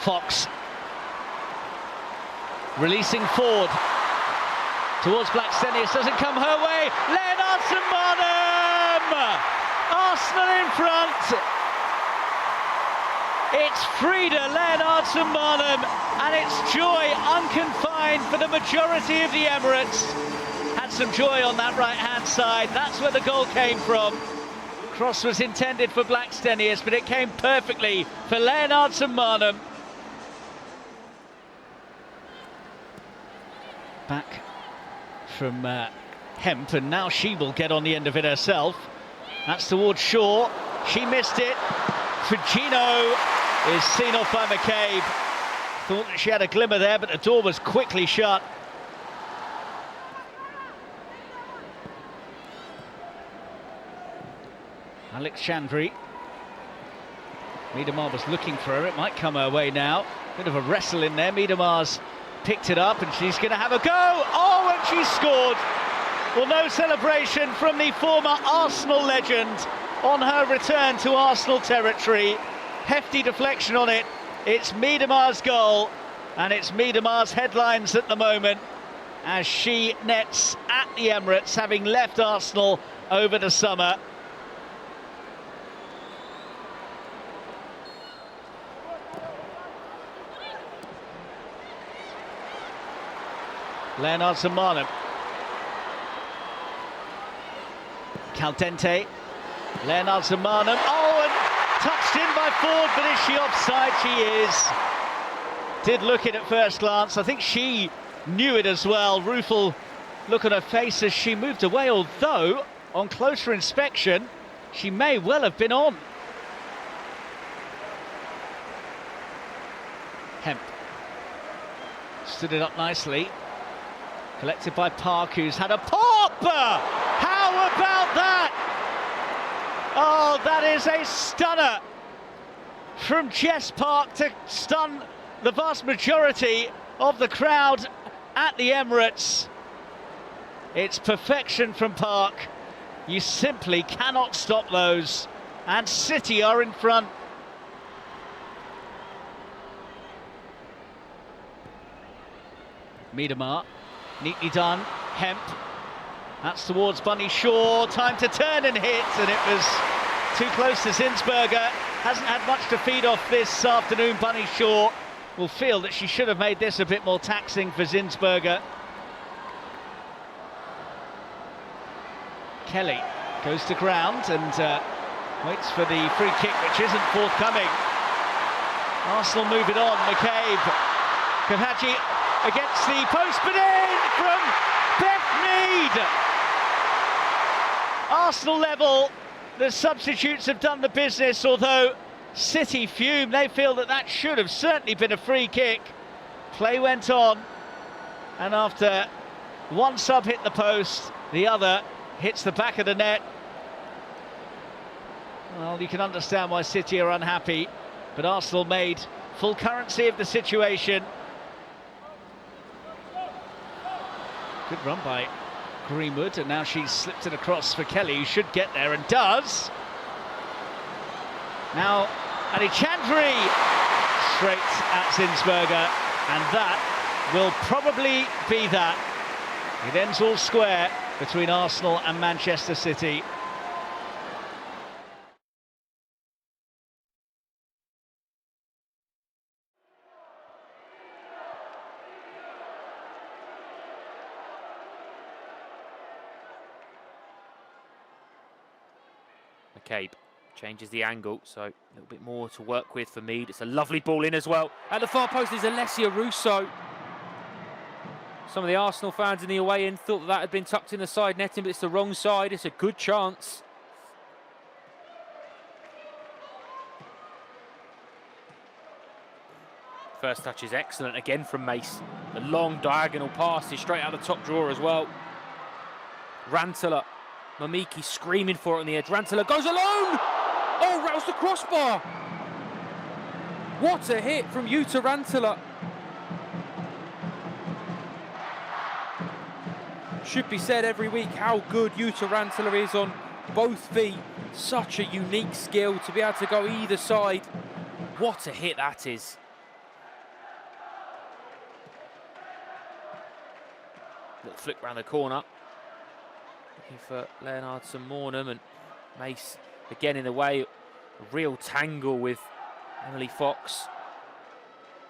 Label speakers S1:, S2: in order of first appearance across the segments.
S1: Fox releasing forward towards Blackstenius, doesn't come her way. Lennart-Manum! Arsenal in front. It's Frida Lennart-Manum, and it's joy unconfined for the majority of the Emirates. Had some joy on that right-hand side. That's where the goal came from. Cross was intended for Blackstenius, but it came perfectly for Lennart-Manum. Back from Hemp, and now she will get on the end of it herself. That's towards Shaw. She missed it. Fugino is seen off by McCabe. Thought that she had a glimmer there, but the door was quickly shut. Alex Chandri. Miedemar was looking for her. It might come her way now. Bit of a wrestle in there. Miedemar's picked it up, and she's going to have a go. Oh, and she scored. Well, no celebration from the former Arsenal legend on her return to Arsenal territory. Hefty deflection on it. It's Miedemar's goal, and it's Miedemar's headlines at the moment as she nets at the Emirates, having left Arsenal over the summer. Lennart-Manum. Caldente. Lennart-Manum. Oh, and touched in by Ford, but is she offside? She is. Did look it at first glance. I think she knew it as well. Rueful look on her face as she moved away, although on closer inspection she may well have been on. Hemp stood it up nicely. Collected by Park, who's had a pop! How about that? Oh, that is a stunner from Jess Park to stun the vast majority of the crowd at the Emirates. It's perfection from Park. You simply cannot stop those. And City are in front. Miedemar. Neatly done. Hemp. That's towards Bunny Shaw. Time to turn and hit, and it was too close to Zinsberger. Hasn't had much to feed off this afternoon. Bunny Shaw will feel that she should have made this a bit more taxing for Zinsberger. Kelly goes to ground and waits for the free kick, which isn't forthcoming. Arsenal move it on. McCabe. Kavhaji against the post, but in from Beth Mead. Arsenal level. The substitutes have done the business, although City fume. They feel that that should have certainly been a free kick. Play went on, and after one sub hit the post, the other hits the back of the net. Well, you can understand why City are unhappy, but Arsenal made full currency of the situation. Good run by Greenwood, and now she's slipped it across for Kelly, who should get there and does. Now, Chandri straight at Zinsberger, and that will probably be that. It ends all square between Arsenal and Manchester City.
S2: McCabe changes the angle, so a little bit more to work with for Mead. It's a lovely ball in as well. At the far post is Alessia Russo. Some of the Arsenal fans in the away end thought that had been tucked in the side netting, but it's the wrong side. It's a good chance. First touch is excellent again from Mace. The long diagonal pass is straight out of the top drawer as well. Rantaler. Mamiki screaming for it on the edge. Rantaler goes alone! Oh, roused the crossbar! What a hit from Jutta Rantaler. Should be said every week how good Jutta Rantaler is on both feet. Such a unique skill to be able to go either side. What a hit that is. Little flick round the corner. Looking for Leonardson-Mornham, and Mace again in the way. A real tangle with Emily Fox.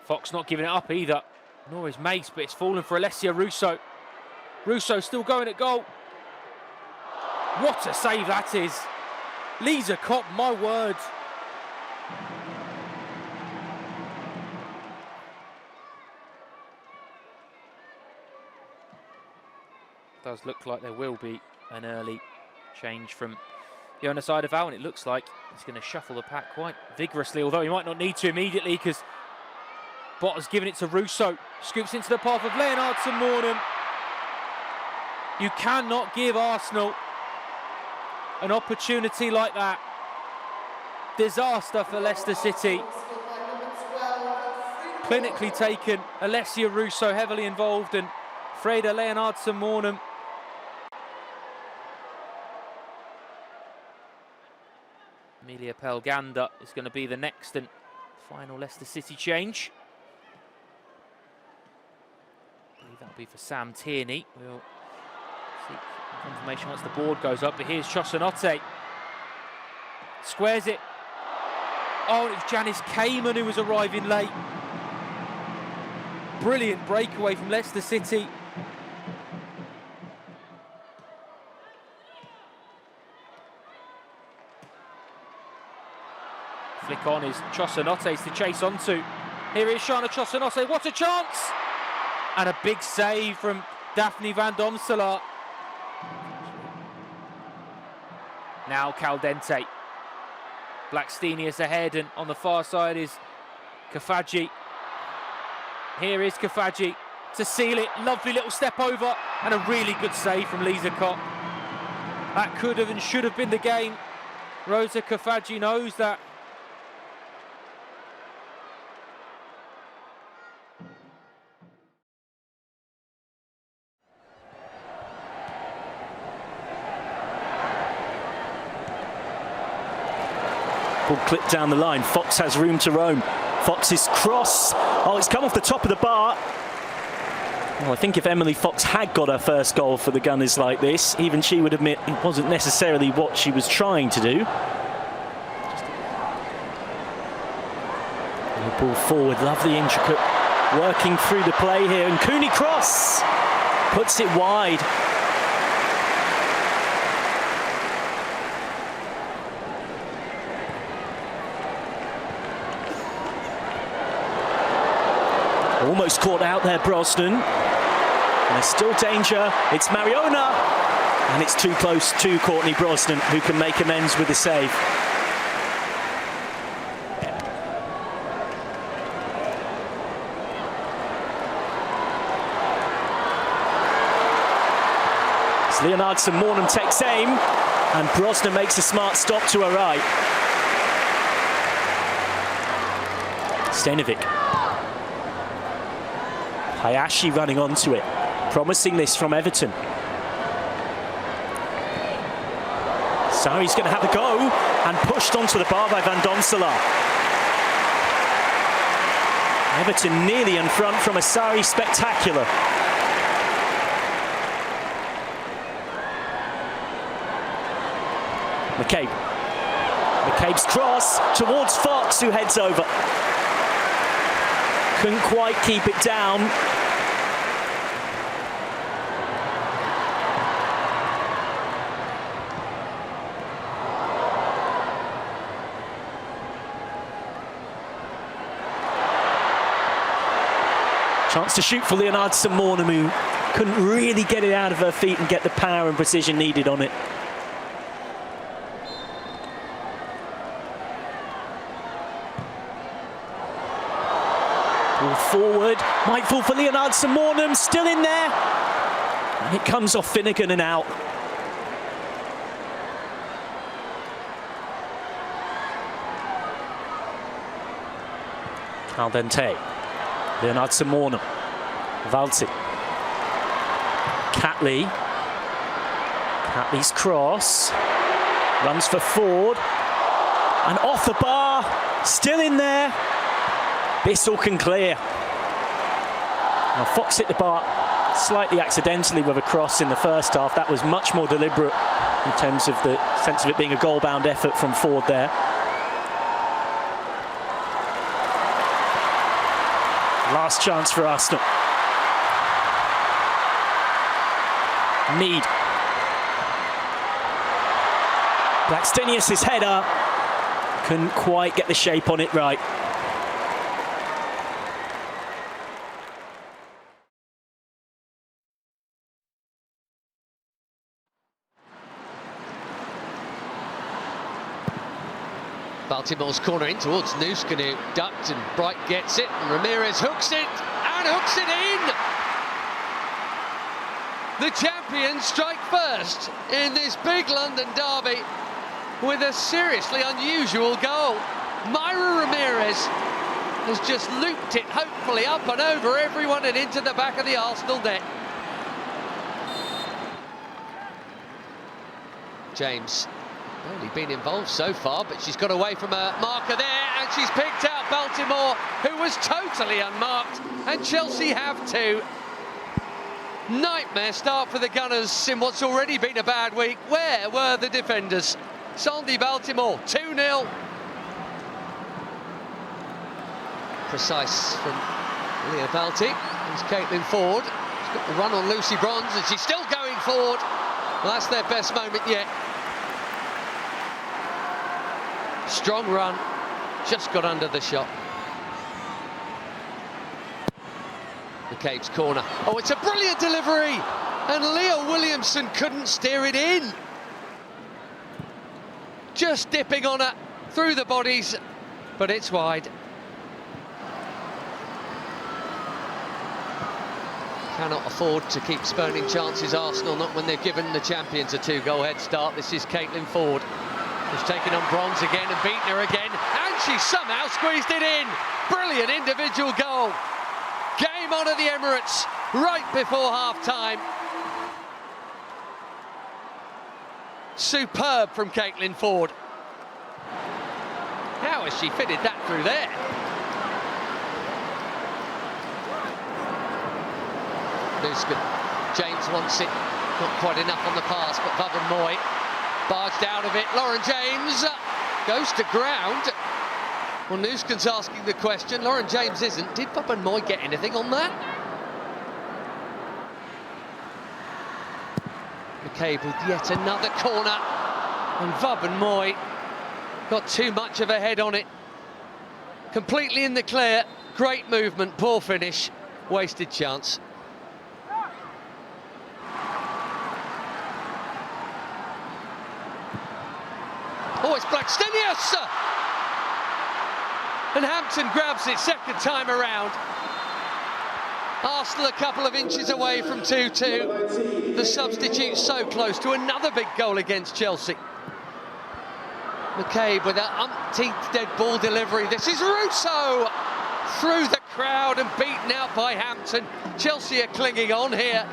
S2: Fox not giving it up either, nor is Mace, but it's fallen for Alessia Russo. Russo still going at goal. What a save that is. Lisa Kopp, my word. Does look like there will be an early change from the other side of Al, and it looks like he's going to shuffle the pack quite vigorously, although he might not need to immediately because Bottas giving it to Russo. Scoops into the path of Leonardson-Mornham. You cannot give Arsenal an opportunity like that. Disaster for Leicester City. Clinically taken. Alessia Russo heavily involved, and Freda Leonardson-Mornham. Amelia Pelganda is going to be the next and final Leicester City change. I believe that'll be for Sam Tierney. We'll seek confirmation once the board goes up, but here's Chosanote. Squares it. Oh, and it's Janice Cayman who was arriving late. Brilliant breakaway from Leicester City. Flick on is Chosanote's to chase onto. Here is Shana Chosanote. What a chance! And a big save from Daphne van Domselaar. Now Caldente. Blackstenius ahead, and on the far side is Kafaji. Here is Kafaji to seal it. Lovely little step over, and a really good save from Lisa Kopp. That could have and should have been the game. Rosa Kafaji knows that.
S3: Ball clipped down the line. Fox has room to roam. Fox's cross. Oh, it's come off the top of the bar. Well, I think if Emily Fox had got her first goal for the Gunners like this, even she would admit it wasn't necessarily what she was trying to do. The ball forward, lovely intricate working through the play here, and Cooney cross puts it wide. Almost caught out there, Brosnan. And there's still danger. It's Mariona. And it's too close to Courtney Brosnan, who can make amends with the save. As Leonardson-Mornham takes aim, and Brosnan makes a smart stop to her right. Stenovic. Hayashi running onto it, promising this from Everton. Sari's going to have a go, and pushed onto the bar by van Domselaar. Everton nearly in front from a Sari spectacular. McCabe. McCabe's cross towards Fox, who heads over. Couldn't quite keep it down. Chance to shoot for Leonardson-Mornham, who couldn't really get it out of her feet and get the power and precision needed on it. Ball forward, might fall for Leonardson-Mornham, still in there. And it comes off Finnegan and out. Caldente. Leonardson-Mornham. Valti. Catley. Catley's cross. Runs for Ford. And off the bar. Still in there. Bissell can clear. Now Fox hit the bar slightly accidentally with a cross in the first half. That was much more deliberate in terms of the sense of it being a goal-bound effort from Ford there. Last chance for Arsenal. Mead. Blackstenius' header. Couldn't quite get the shape on it right.
S4: Baltimore's corner in towards Nuskanu, ducked and Bright gets it, and Ramirez hooks it in! The champions strike first in this big London derby with a seriously unusual goal. Myra Ramirez has just looped it hopefully up and over everyone and into the back of the Arsenal net. James only been involved so far, but she's got away from a marker there, and she's picked out Baltimore, who was totally unmarked, and Chelsea have too. Nightmare start for the Gunners in what's already been a bad week. Where were the defenders? Sandy Baltimore, 2-0. Precise from Leah Balti. There's Caitlin Ford. She's got the run on Lucy Bronze, and she's still going forward. Well, that's their best moment yet. Strong run, just got under the shot. McCabe's corner. Oh, it's a brilliant delivery, and Leah Williamson couldn't steer it in. Just dipping on her through the bodies, but it's wide. Cannot afford to keep spurning chances, Arsenal, not when they've given the champions a 2-goal head start. This is Caitlin Ford, who's taken on Bronze again and beaten her again, and she somehow squeezed it in. Brilliant individual goal. Game on at the Emirates right before half-time. Superb from Caitlin Ford. How has she fitted that through there? Nuskin. James wants it. Not quite enough on the pass, but Vavan Moy barged out of it. Lauren James goes to ground. Well, Nuskin's asking the question. Lauren James isn't. Did Vavan Moy get anything on that? McCabe with yet another corner. And Vavan Moy got too much of a head on it. Completely in the clear. Great movement, poor finish. Wasted chance. Oh, it's Blackstenius! And Hampton grabs it second time around. Arsenal a couple of inches away from 2-2. The substitute so close to another big goal against Chelsea. McCabe with that umpteenth dead ball delivery. This is Russo! Through the crowd and beaten out by Hampton. Chelsea are clinging on here.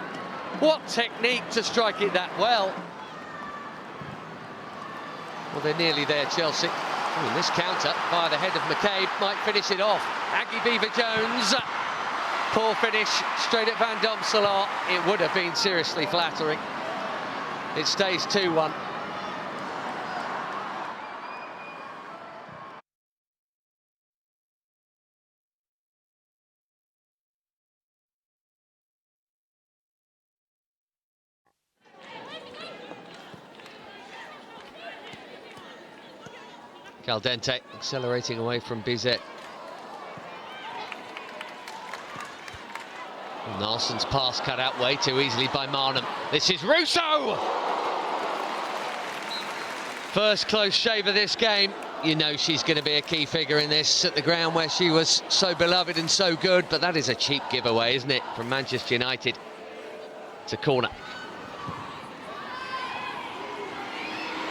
S4: What technique to strike it that well. Well, they're nearly there, Chelsea. And this counter via the head of McCabe might finish it off. Aggie Beaver-Jones. Poor finish, straight at Van Domselaar. It would have been seriously flattering. It stays 2-1. Caldente accelerating away from Bizet. Nelson's pass cut out way too easily by Marnham. This is Russo! First close shave of this game. You know she's going to be a key figure in this at the ground where she was so beloved and so good, but that is a cheap giveaway, isn't it, from Manchester United. It's a corner.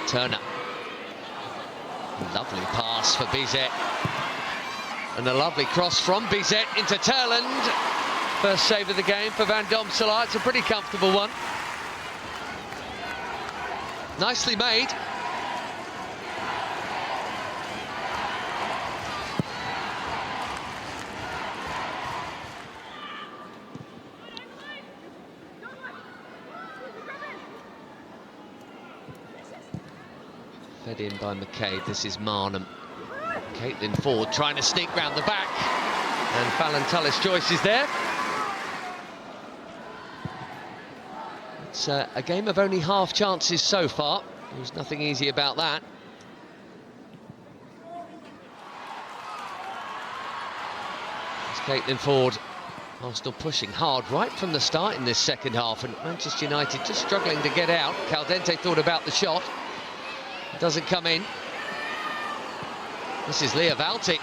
S4: Turner. Lovely pass for Bizet. And a lovely cross from Bizet into Turland. First save of the game for Van Domselaar. It's a pretty comfortable one. Nicely made. Fed in by McCabe. This is Marnham. Caitlin Ford trying to sneak round the back. And Fallon Tullis-Joyce is there. It's a game of only half chances so far. There's nothing easy about that. It's Caitlin Ford. Arsenal pushing hard right from the start in this second half, and Manchester United just struggling to get out. Caldente thought about the shot. It doesn't come in. This is Leah Valtic.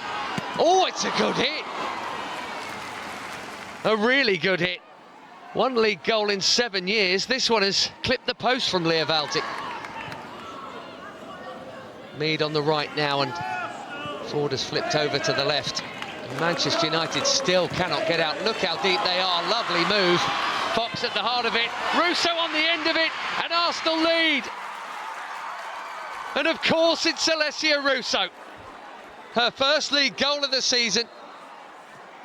S4: Oh, it's a good hit. A really good hit. One league goal in 7 years. This one has clipped the post from Leah Valtic. Mead on the right now, and Ford has flipped over to the left. And Manchester United still cannot get out. Look how deep they are. Lovely move. Fox at the heart of it. Russo on the end of it, and Arsenal lead. And of course it's Alessia Russo. Her first league goal of the season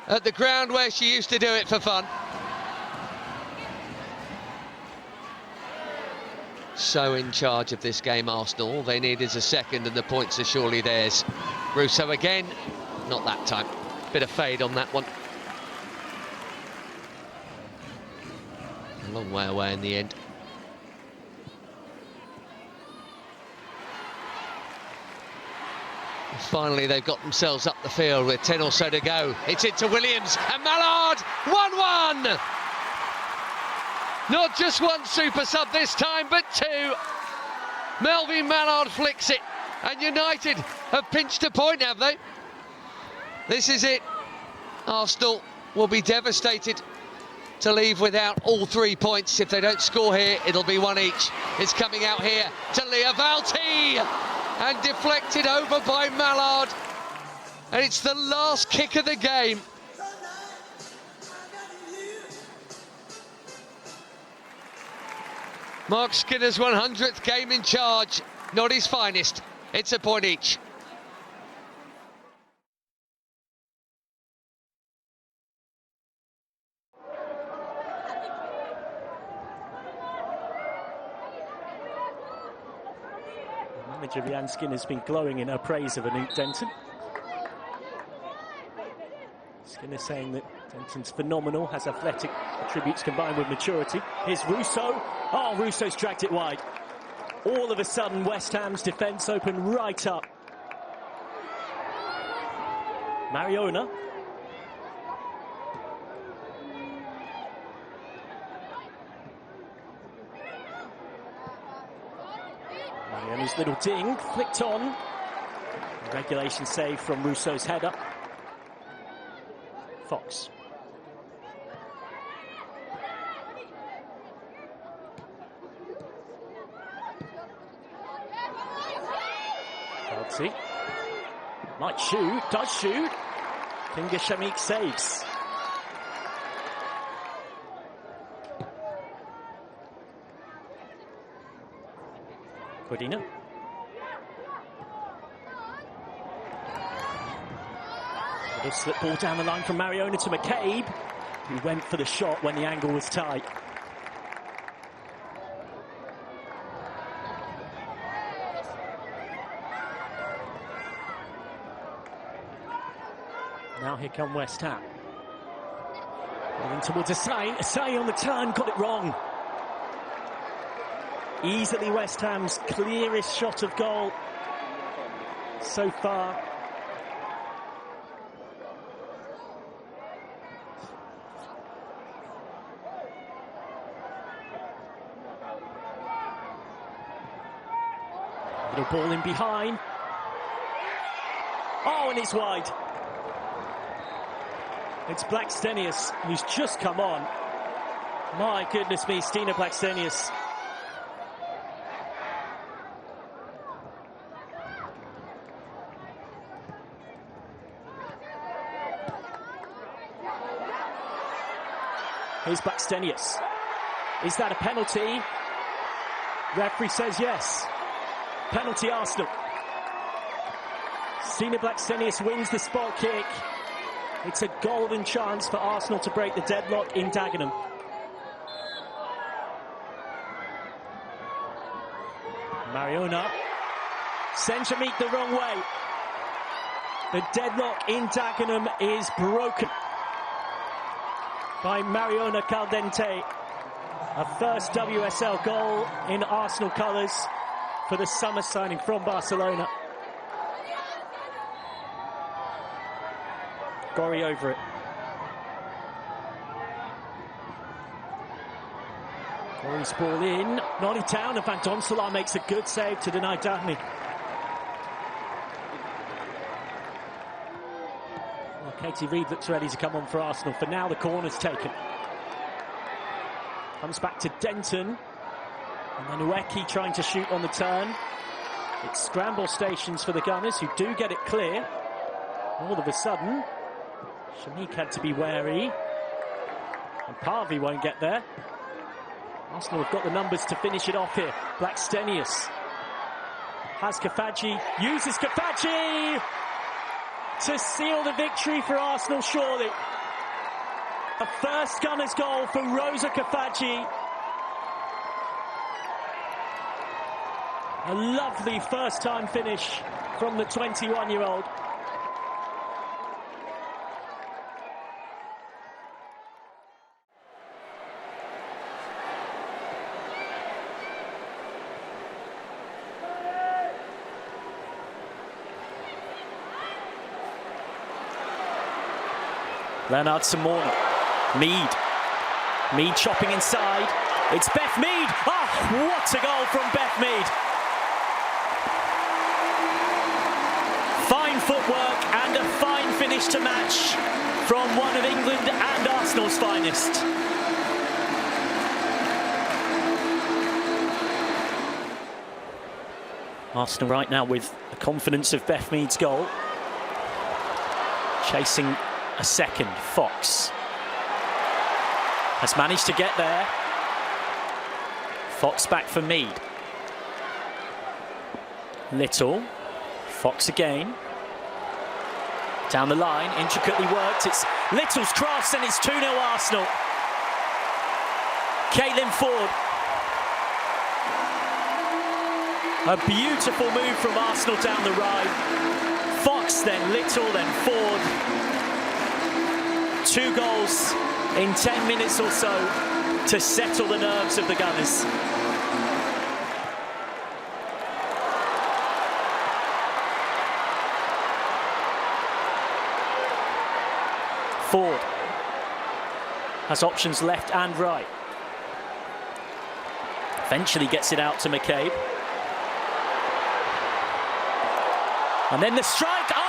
S4: at the ground where she used to do it for fun. So in charge of this game, Arsenal. All they need is a second and the points are surely theirs. Russo again, not that time. Bit of fade on that one. A long way away in the end. Finally, they've got themselves up the field with 10 or so to go. It's into Williams and Mallard, 1-1! Not just one super sub this time, but two. Melvin Mallard flicks it, and United have pinched a point, have they? This is it. Arsenal will be devastated to leave without all 3 points. If they don't score here, it'll be one each. It's coming out here to Leah Valti, and deflected over by Mallard. And it's the last kick of the game. Mark Skinner's 100th game in charge, not his finest. It's a point each.
S3: Manager Leanne Skinner's been glowing in her praise of Anouk Denton. Skinner saying that Denton's phenomenal, has athletic attributes combined with maturity. Here's Russo. Oh, Russo's dragged it wide. All of a sudden, West Ham's defence opened right up. Mariona. Mariona's little ding, flicked on. Regulation save from Russo's header. Fox. Chelsea. Might shoot, does shoot. Kinga Shamik saves. Cordina. Little slip ball down the line from Mariona to McCabe, who went for the shot when the angle was tight. Now here come West Ham. Going towards Asai. Asai on the turn, got it wrong. Easily West Ham's clearest shot of goal so far. Little ball in behind. Oh, and it's wide. It's Blackstenius who's just come on. My goodness me, Stina Blackstenius. Here's Blackstenius. Is that a penalty? Referee says yes. Penalty Arsenal. Stina Blackstenius wins the spot kick. It's a golden chance for Arsenal to break the deadlock in Dagenham. Mariona. Centre meet the wrong way. The deadlock in Dagenham is broken by Mariona Caldente. A first WSL goal in Arsenal colours for the summer signing from Barcelona. Gorry over it. Gorry's ball in, not in town, and Van Donselaar makes a good save to deny Daphne. Well, Katie Reid looks ready to come on for Arsenal. For now, the corner's taken. Comes back to Denton. And then Ueki trying to shoot on the turn. It's scramble stations for the Gunners, who do get it clear. All of a sudden, Shamik had to be wary. And Parvey won't get there. Arsenal have got the numbers to finish it off here. Blackstenius has Kafaji, uses Kafaji to seal the victory for Arsenal, surely. A first Gunners goal for Rosa Kafaji. A lovely first-time finish from the 21-year-old. Leonard Simona. Mead chopping inside. It's Beth Mead. Oh, what a goal from Beth Mead. Fine footwork and a fine finish to match from one of England and Arsenal's finest. Arsenal right now with the confidence of Beth Mead's goal. Chasing a second. Fox has managed to get there. Fox back for Mead. Little. Fox again. Down the line, intricately worked. It's Little's cross and it's 2-0 Arsenal. Caitlin Ford. A beautiful move from Arsenal down the right. Fox, then Little, then Ford. 2 goals in 10 minutes or so to settle the nerves of the Gunners. Ford has options left and right. Eventually gets it out to McCabe. And then the strike. Oh!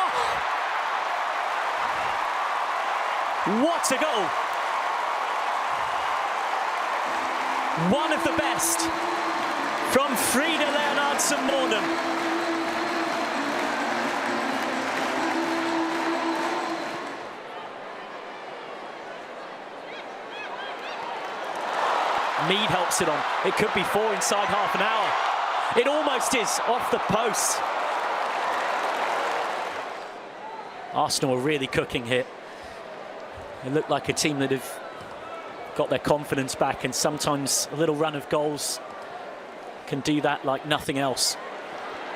S3: What a goal! One of the best from Frida Leonard-Simona. Mead helps it on. It could be 4 inside half an hour. It almost is off the post. Arsenal are really cooking here. They look like a team that have got their confidence back, and sometimes a little run of goals can do that like nothing else.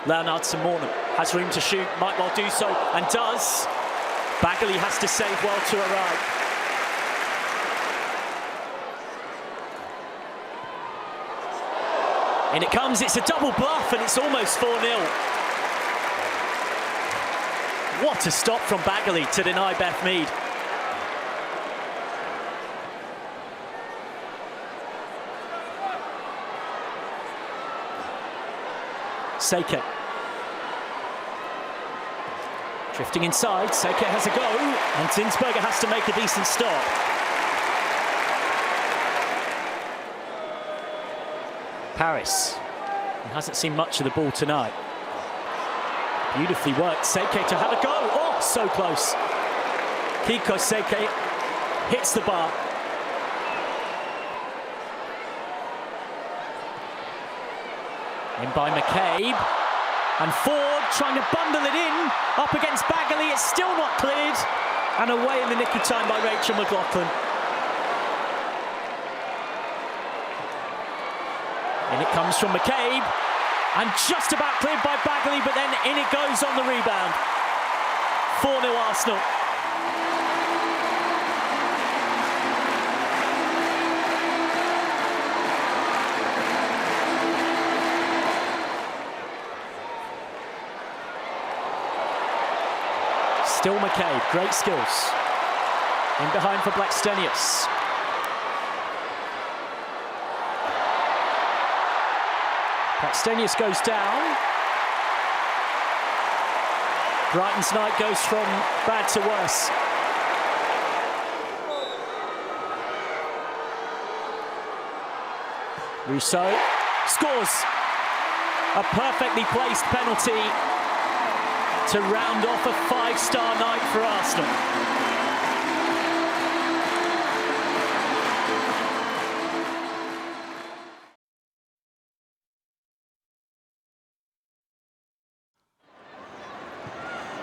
S3: Leonard-Simona has room to shoot, might well do so, and does. Bagley has to save well to her right. In it comes, it's a double bluff, and it's almost 4-0. What a stop from Bagley to deny Beth Mead. Seke. Drifting inside, Seke has a go, and Zinsberger has to make a decent stop. Paris. He hasn't seen much of the ball tonight. Beautifully worked, Seke to have a go. Oh, so close. Kiko Seke hits the bar. In by McCabe. And Ford trying to bundle it in. Up against Bagley, it's still not cleared. And away in the nick of time by Rachel McLaughlin. In it comes from McCabe. And just about cleared by Bagley, but then Barclays on the rebound. 4-0 Arsenal. Still McCabe, great skills. In behind for Blackstenius. Blackstenius goes down. Brighton's night goes from bad to worse. Rousseau scores. A perfectly placed penalty to round off a 5-star night for Arsenal.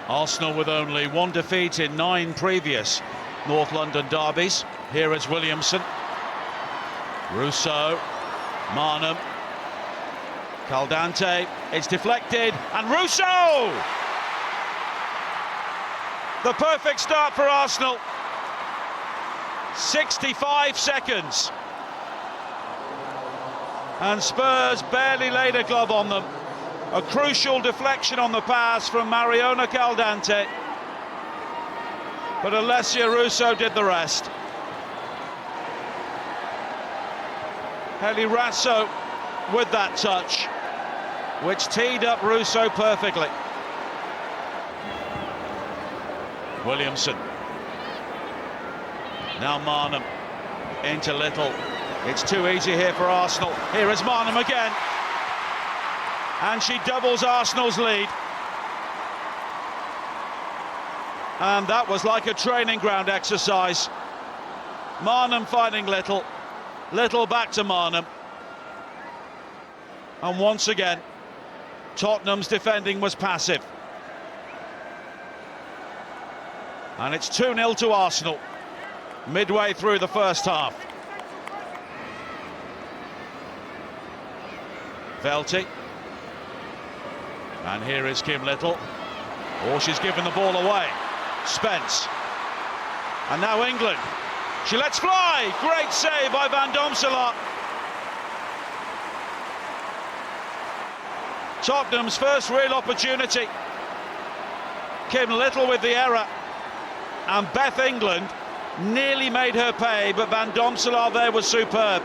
S5: Arsenal with only one defeat in 9 previous North London derbies. Here is Williamson. Rousseau. Marnham. Caldante. It's deflected. And Rousseau! The perfect start for Arsenal. 65 seconds. And Spurs barely laid a glove on them. A crucial deflection on the pass from Mariona Caldante. But Alessia Russo did the rest. Heli Rasso with that touch, which teed up Russo perfectly. Williamson. Now Marnham into Little. It's too easy here for Arsenal. Here is Marnham again. And she doubles Arsenal's lead. And that was like a training ground exercise. Marnham finding Little. Little back to Marnham. And once again, Tottenham's defending was passive. And it's 2-0 to Arsenal, midway through the first half. Velty. And here is Kim Little. Oh, she's given the ball away. Spence. And now England. She lets fly. Great save by Van Domselaar. Tottenham's first real opportunity. Kim Little with the error. And Beth England nearly made her pay, but Van Domselaar there was superb.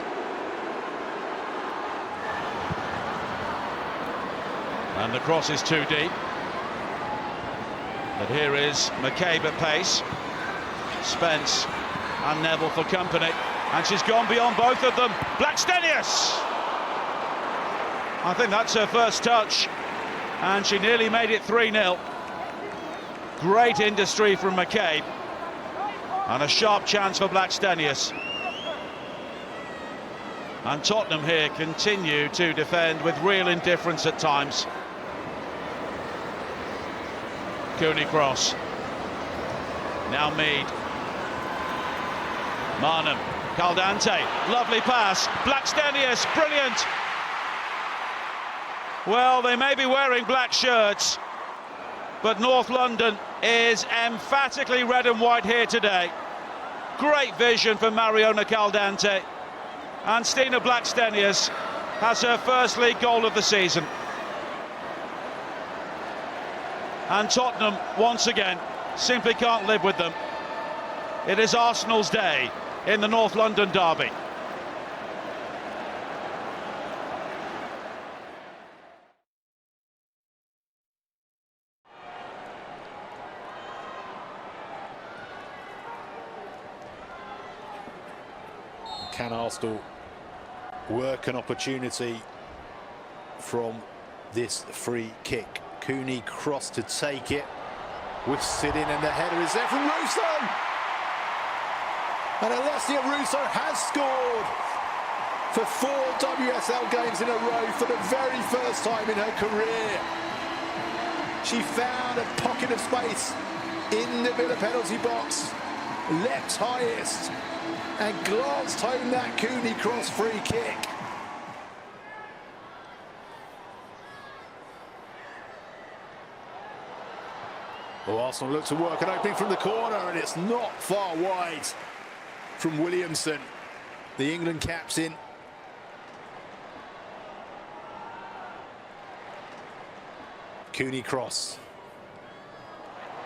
S5: And the cross is too deep. But here is McCabe at pace. Spence and Neville for company. And she's gone beyond both of them. Blackstenius! I think that's her first touch. And she nearly made it 3-0. Great industry from McCabe. And a sharp chance for Blackstenius. And Tottenham here continue to defend with real indifference at times. Cooney cross. Now Mead. Marnham. Caldante. Lovely pass. Blackstenius. Brilliant. Well, they may be wearing black shirts, but North London is emphatically red and white here today. Great vision from Mariona Caldante. And Stina Blackstenius has her first league goal of the season. And Tottenham, once again, simply can't live with them. It is Arsenal's day in the North London derby.
S6: Can Arsenal work an opportunity from this free kick? Cooney cross to take it, whiffs it in, and the header is there from Russo. And Alessia Russo has scored for 4 WSL games in a row for the very first time in her career. She found a pocket of space in the Villa penalty box, leapt highest, and glanced home that Cooney cross free kick. Well, Arsenal look to work an opening from the corner, and it's not far wide from Williamson, the England captain. Cooney cross.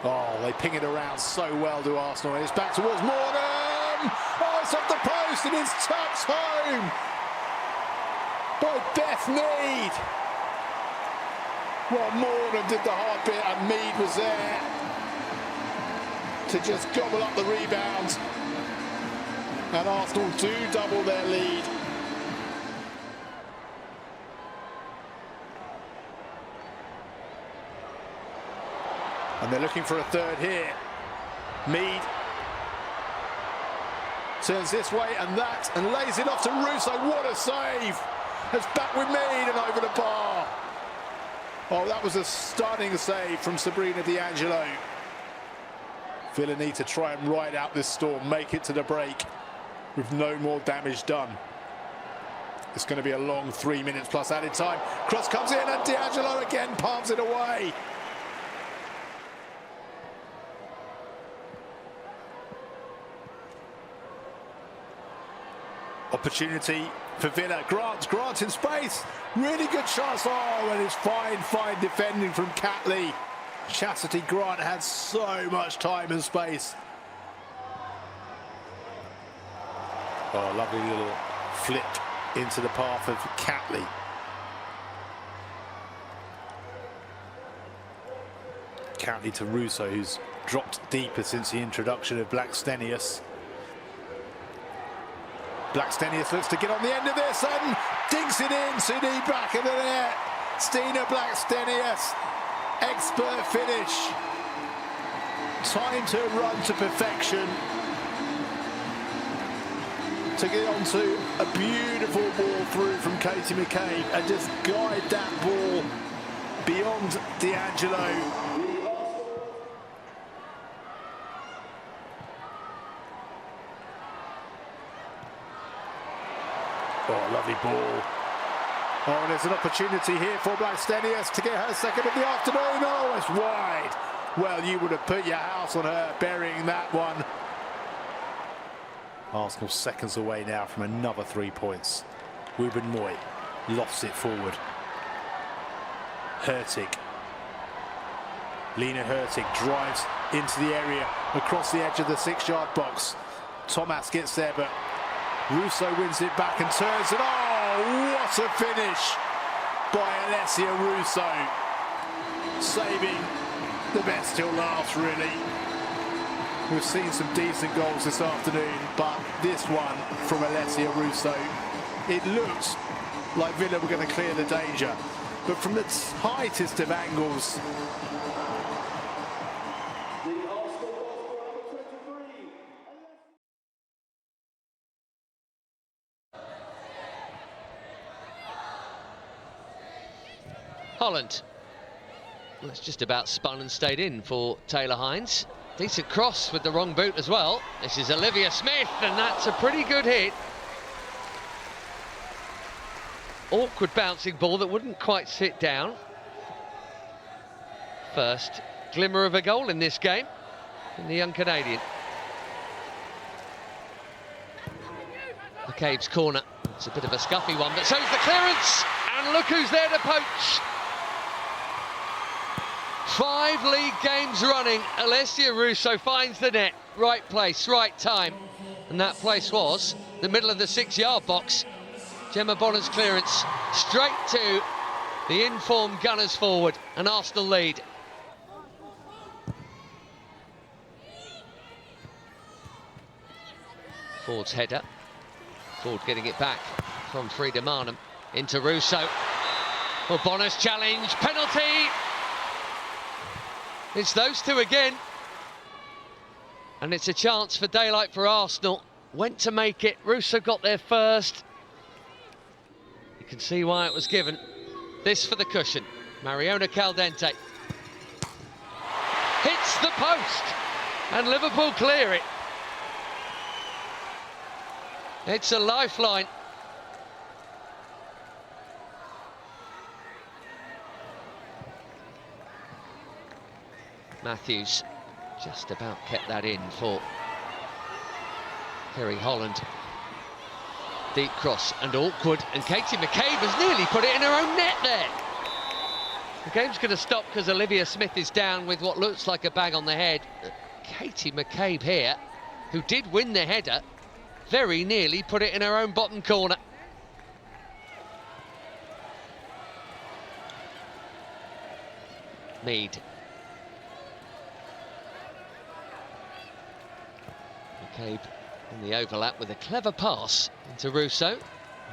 S6: Oh, they ping it around so well to Arsenal. It's back towards Morgan. Oh, it's off the post and it's tucked home by Beth Mead. Well, Morgan did the hard bit and Mead was there to just gobble up the rebound. And Arsenal do double their lead. And they're looking for a third here. Mead turns this way and that and lays it off to Russo. What a save! It's back with Mead and over the bar. Oh, that was a stunning save from Sabrina D'Angelo. Villa need to try and ride out this storm, make it to the break with no more damage done. It's going to be a long 3 minutes plus added time. Cross comes in and D'Angelo again palms it away. Opportunity for Villa. Grant in space. Really good chance. Oh, and it's fine defending from Catley. Chastity Grant had so much time and space. Oh, lovely little flip into the path of Catley. Catley to Russo, who's dropped deeper since the introduction of Blackstenius. Blackstenius looks to get on the end of this and dinks it in. Suni back of the net. Stina Blackstenius, expert finish. Time to run to perfection. To get onto a beautiful ball through from Katie McCabe and just guide that ball beyond D'Angelo. Oh, lovely ball. Oh, and there's an opportunity here for Blackstenius to get her second of the afternoon. Oh, it's wide. Well, you would have put your house on her burying that one. Arsenal seconds away now from another 3 points. Ruben Moy lofts it forward. Hurtig. Lena Hurtig drives into the area across the edge of the 6-yard box. Thomas gets there, but Russo wins it back and turns it. Oh, what a finish by Alessia Russo. Saving the best till last, really. We've seen some decent goals this afternoon, but this one from Alessia Russo, it looked like Villa were going to clear the danger. But from the tightest of angles,
S4: Holland. Well, it's just about spun and stayed in for Taylor Hines. Decent cross with the wrong boot as well. This is Olivia Smith, and that's a pretty good hit. Awkward bouncing ball that wouldn't quite sit down. First glimmer of a goal in this game from the young Canadian. McCabe's corner. It's a bit of a scuffy one, but so's the clearance, and look who's there to poach. 5 league games running, Alessia Russo finds the net. Right place, right time. And that place was the middle of the 6-yard box. Gemma Bonner's clearance straight to the informed Gunners forward. An Arsenal lead. Ford's header. Ford getting it back from Frida Marnham into Russo. Well, Bonner's challenge, penalty. It's those two again. And it's a chance for daylight for Arsenal. Went to make it. Russo got there first. You can see why it was given. This for the cushion. Mariona Caldente. Hits the post. And Liverpool clear it. It's a lifeline. Matthews just about kept that in for Kerry Holland. Deep cross and awkward, and Katie McCabe has nearly put it in her own net there. The game's going to stop because Olivia Smith is down with what looks like a bag on the head. Katie McCabe here, who did win the header, very nearly put it in her own bottom corner. Mead. McCabe on the overlap with a clever pass into Russo.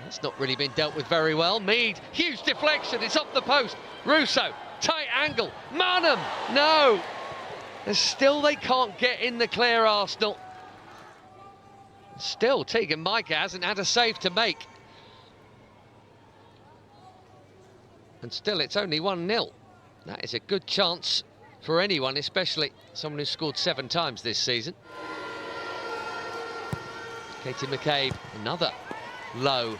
S4: That's not really been dealt with very well. Mead, huge deflection, it's off the post. Russo, tight angle. Marnham, no! And still they can't get in the clear, Arsenal. Still, Tegan Micah hasn't had a save to make. And still, it's only 1-0. That is a good chance for anyone, especially someone who's scored 7 times this season. Katie McCabe, another low,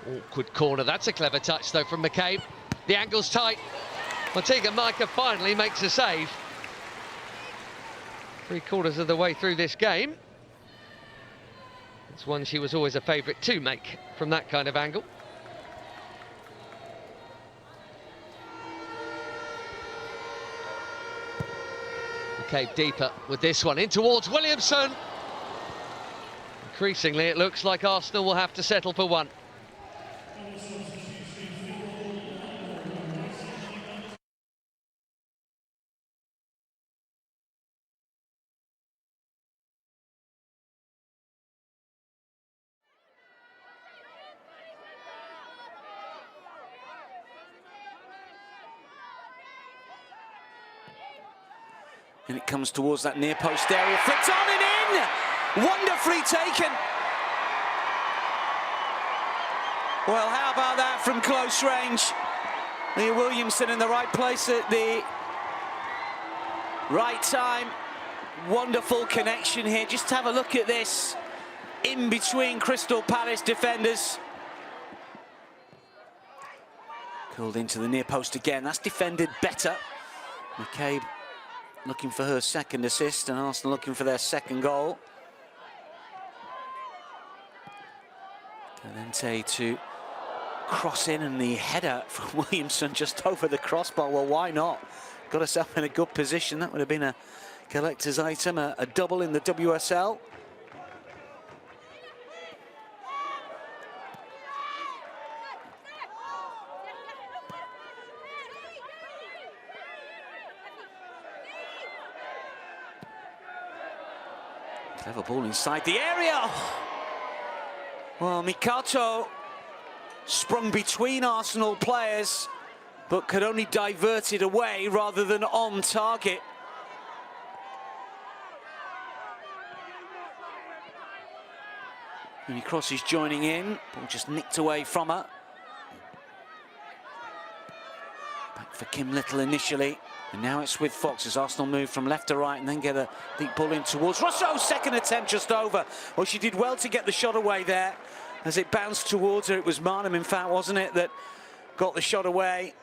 S4: awkward corner. That's a clever touch, though, from McCabe. The angle's tight. Tegan Micah finally makes a save. 3/4 of the way through this game. It's one she was always a favourite to make from that kind of angle. McCabe deeper with this one, in towards Williamson. Increasingly, it looks like Arsenal will have to settle for one.
S7: And it comes towards that near post area, flicked on and in! Wonderfully taken. Well, how about that from close range? Leah Williamson in the right place at the right time. Wonderful connection here. Just have a look at this. In between Crystal Palace defenders. Called into the near post again. That's defended better. McCabe looking for her second assist, and Arsenal looking for their second goal. Talente to cross in, and the header from Williamson just over the crossbar. Well, why not? Got herself in a good position. That would have been a collector's item, a double in the WSL. Clever ball inside the area. Well, Mikato sprung between Arsenal players, but could only divert it away rather than on target. And Cross is joining in, ball just nicked away from her. Back for Kim Little initially. And now it's with Fox as Arsenal move from left to right and then get a deep ball in towards Rousseau. Second attempt just over. Well, she did well to get the shot away there. As it bounced towards her, it was Marnham, in fact, wasn't it, that got the shot away.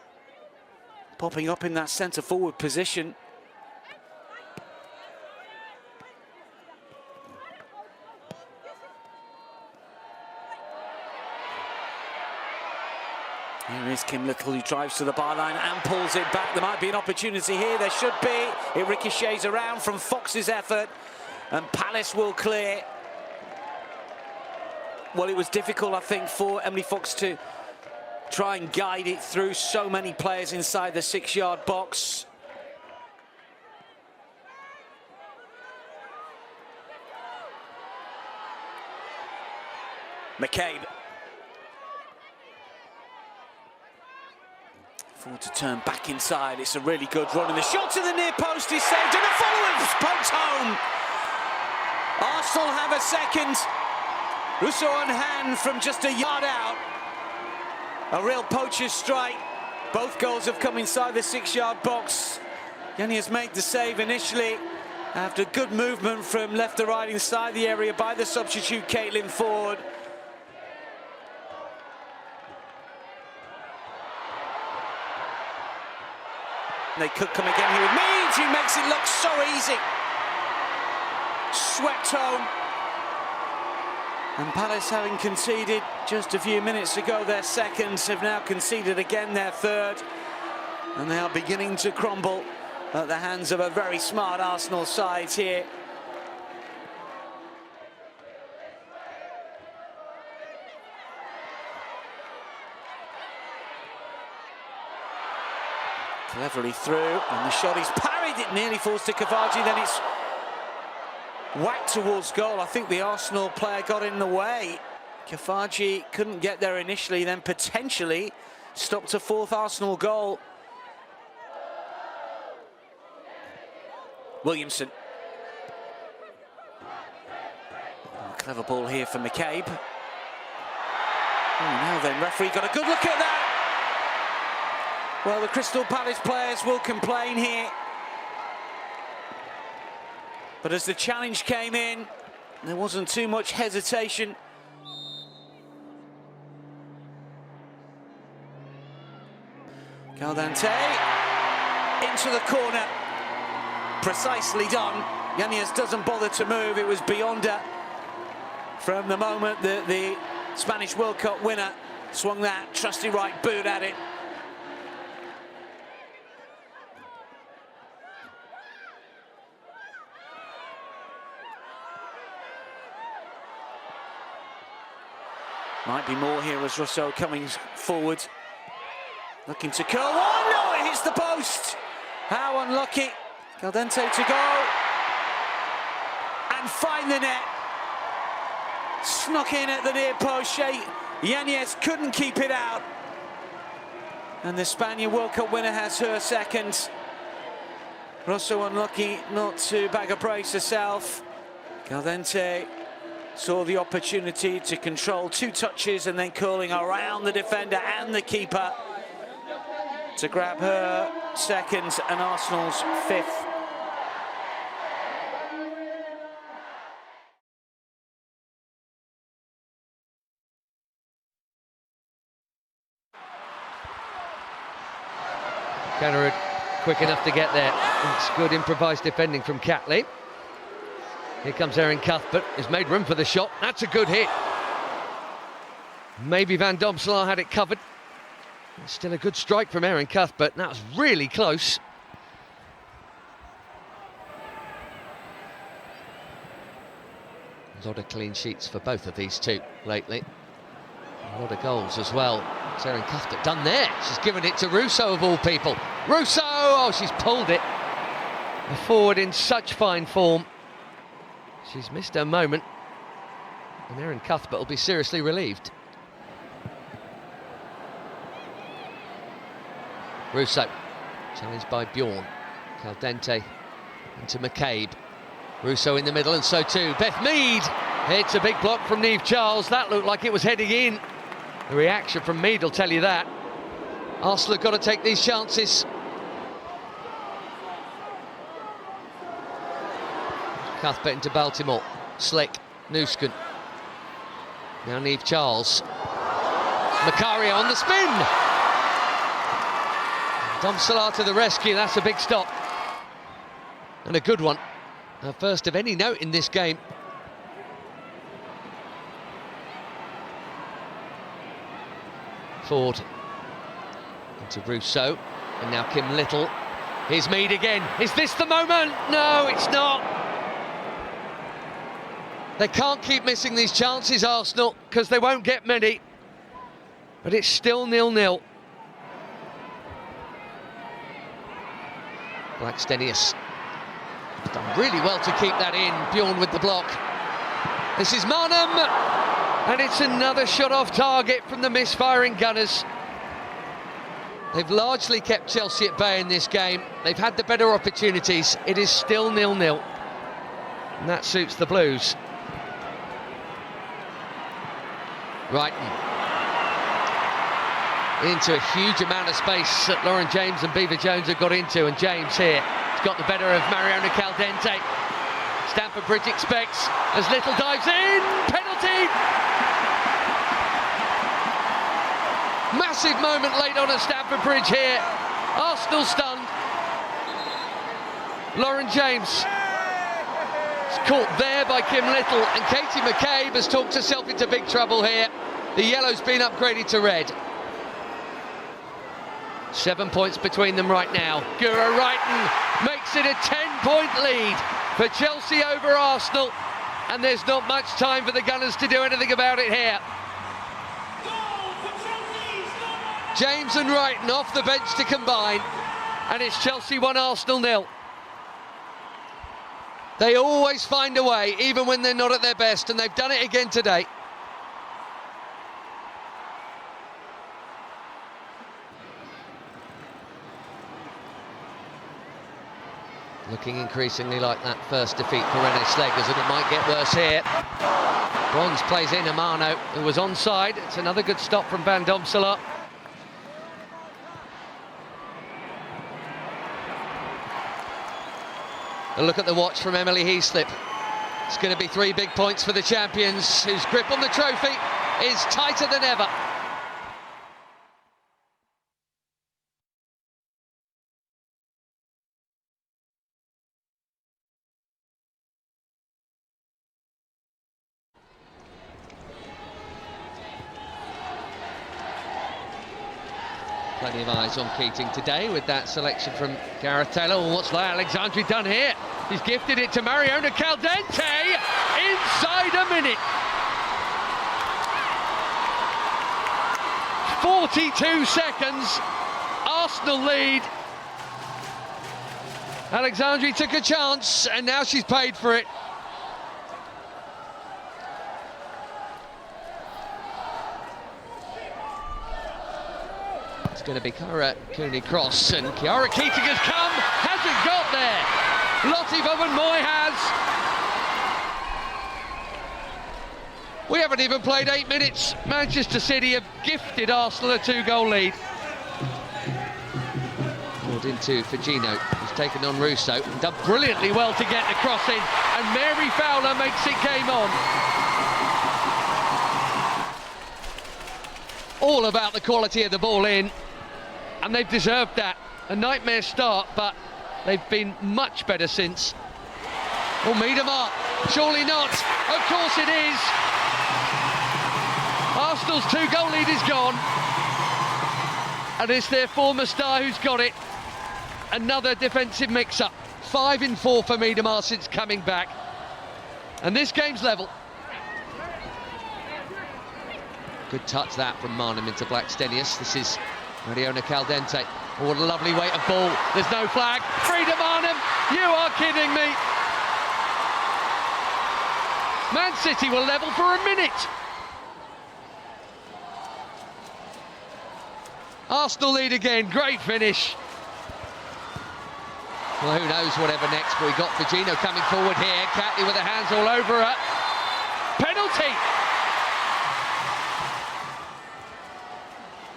S7: Popping up in that centre-forward position. Here is Kim Little, who drives to the byline and pulls it back. There might be an opportunity here. There should be. It ricochets around from Fox's effort, and Palace will clear. Well, it was difficult, I think, for Emily Fox to try and guide it through so many players inside the 6-yard box. McCabe. Forward to turn back inside. It's a really good run, and the shot to the near post is saved, and the follow-up pokes home. Arsenal have a second. Russo on hand from just a yard out. A real poacher's strike. Both goals have come inside the 6-yard box. Yanni has made the save initially after good movement from left to right inside the area by the substitute Caitlin Ford. They could come again here with Mead, who makes it look so easy. Swept home. And Palace, having conceded just a few minutes ago their seconds, have now conceded again their third. And they are beginning to crumble at the hands of a very smart Arsenal side here. Cleverly through, and the shot is parried, it nearly falls to Cavaji, then it's whacked towards goal. I think the Arsenal player got in the way. Cavaji couldn't get there initially, then potentially stopped a fourth Arsenal goal. Williamson. Oh, clever ball here for McCabe. Oh, now then, referee got a good look at that. Well, the Crystal Palace players will complain here. But as the challenge came in, there wasn't too much hesitation. Caldente into the corner. Precisely done. Yanez doesn't bother to move. It was beyond her from the moment that the Spanish World Cup winner swung that trusty right boot at it. Might be more here as Rousseau coming forward. Looking to curl one. No, it hits the post. How unlucky. Caldente to go. And find the net. Snuck in at the near post. Yanez couldn't keep it out. And the Spaniard World Cup winner has her second. Rousseau unlucky not to bag a brace herself. Caldente saw the opportunity to control two touches and then curling around the defender and the keeper to grab her second and Arsenal's fifth.
S4: Kennerud quick enough to get there. It's good improvised defending from Catley. Here comes Aaron Cuthbert, who's made room for the shot. That's a good hit. Maybe Van Domselaar had it covered. It's still a good strike from Aaron Cuthbert. That was really close. A lot of clean sheets for both of these two lately. A lot of goals as well. What's Aaron Cuthbert done there? She's given it to Rousseau of all people. Rousseau! Oh, she's pulled it. A forward in such fine form. She's missed her moment, and Aaron Cuthbert will be seriously relieved. Rousseau, challenged by Bjorn. Caldente into McCabe. Rousseau in the middle, and so too Beth Mead. It's a big block from Niamh Charles. That looked like it was heading in. The reaction from Mead will tell you that. Arsenal have got to take these chances. Cuthbert into Baltimore. Slick, Nusken. Now Niamh Charles. Macario on the spin. Domselaar to the rescue. That's a big stop. And a good one. Her first of any note in this game. Ford into Rousseau. And now Kim Little. Here's Mead again. Is this the moment? No, it's not. They can't keep missing these chances, Arsenal, because they won't get many. But it's still 0-0. Blackstenius done really well to keep that in. Bjorn with the block. This is Marnham, and it's another shot off target from the misfiring Gunners. They've largely kept Chelsea at bay in this game. They've had the better opportunities. It is still 0-0, and that suits the Blues. Brighton into a huge amount of space that Lauren James and Beaver Jones have got into, and James here has got the better of Mariona Caldente. Stamford Bridge expects as Little dives in. Penalty! Massive moment late on at Stamford Bridge here. Arsenal stunned. Lauren James is caught there by Kim Little, and Katie McCabe has talked herself into big trouble here. The yellow's been upgraded to red. 7 points between them right now. Gura Wrighton makes it a 10-point lead for Chelsea over Arsenal, and there's not much time for the Gunners to do anything about it here. James and Wrighton off the bench to combine, and it's Chelsea 1, Arsenal 0. They always find a way, even when they're not at their best, and they've done it again today. Looking increasingly like that first defeat for Renee Slegers, and it might get worse here. Bronze plays in Amano, who was onside. It's another good stop from Van Domselaar. A look at the watch from Emily Heaslip. It's going to be 3 big points for the champions, whose grip on the trophy is tighter than ever. Plenty of eyes on Keating today with that selection from Gareth Taylor. Well, what's Alexandri done here? He's gifted it to Mariona Caldente inside a minute. 42 seconds, Arsenal lead. Alexandri took a chance, and now she's paid for it. It's going to be Cara Cooney-Cross, and Chiara Keating has come, hasn't got there. Lottie Bowen-Moy has. We haven't even played 8 minutes. Manchester City have gifted Arsenal a 2-goal lead. Pulled into Fagino, who's taken on Russo, and done brilliantly well to get the cross in, and Mary Fowler makes it game on. All about the quality of the ball in, and they've deserved that. A nightmare start, but they've been much better since. Oh, Miedemar, surely not. Of course it is. Arsenal's 2-goal lead is gone, and it's their former star who's got it. Another defensive mix-up. 5 in 4 for Miedemar since coming back, and this game's level. Good touch that from Marnham into Blackstenius. This is Mariona Caldente. Oh, what a lovely weight of ball. There's no flag. Frida Marnham, you are kidding me. Man City will level for a minute. Arsenal lead again, great finish. Well, who knows whatever next, but we got Fagino coming forward here. Catley with her hands all over her. Penalty.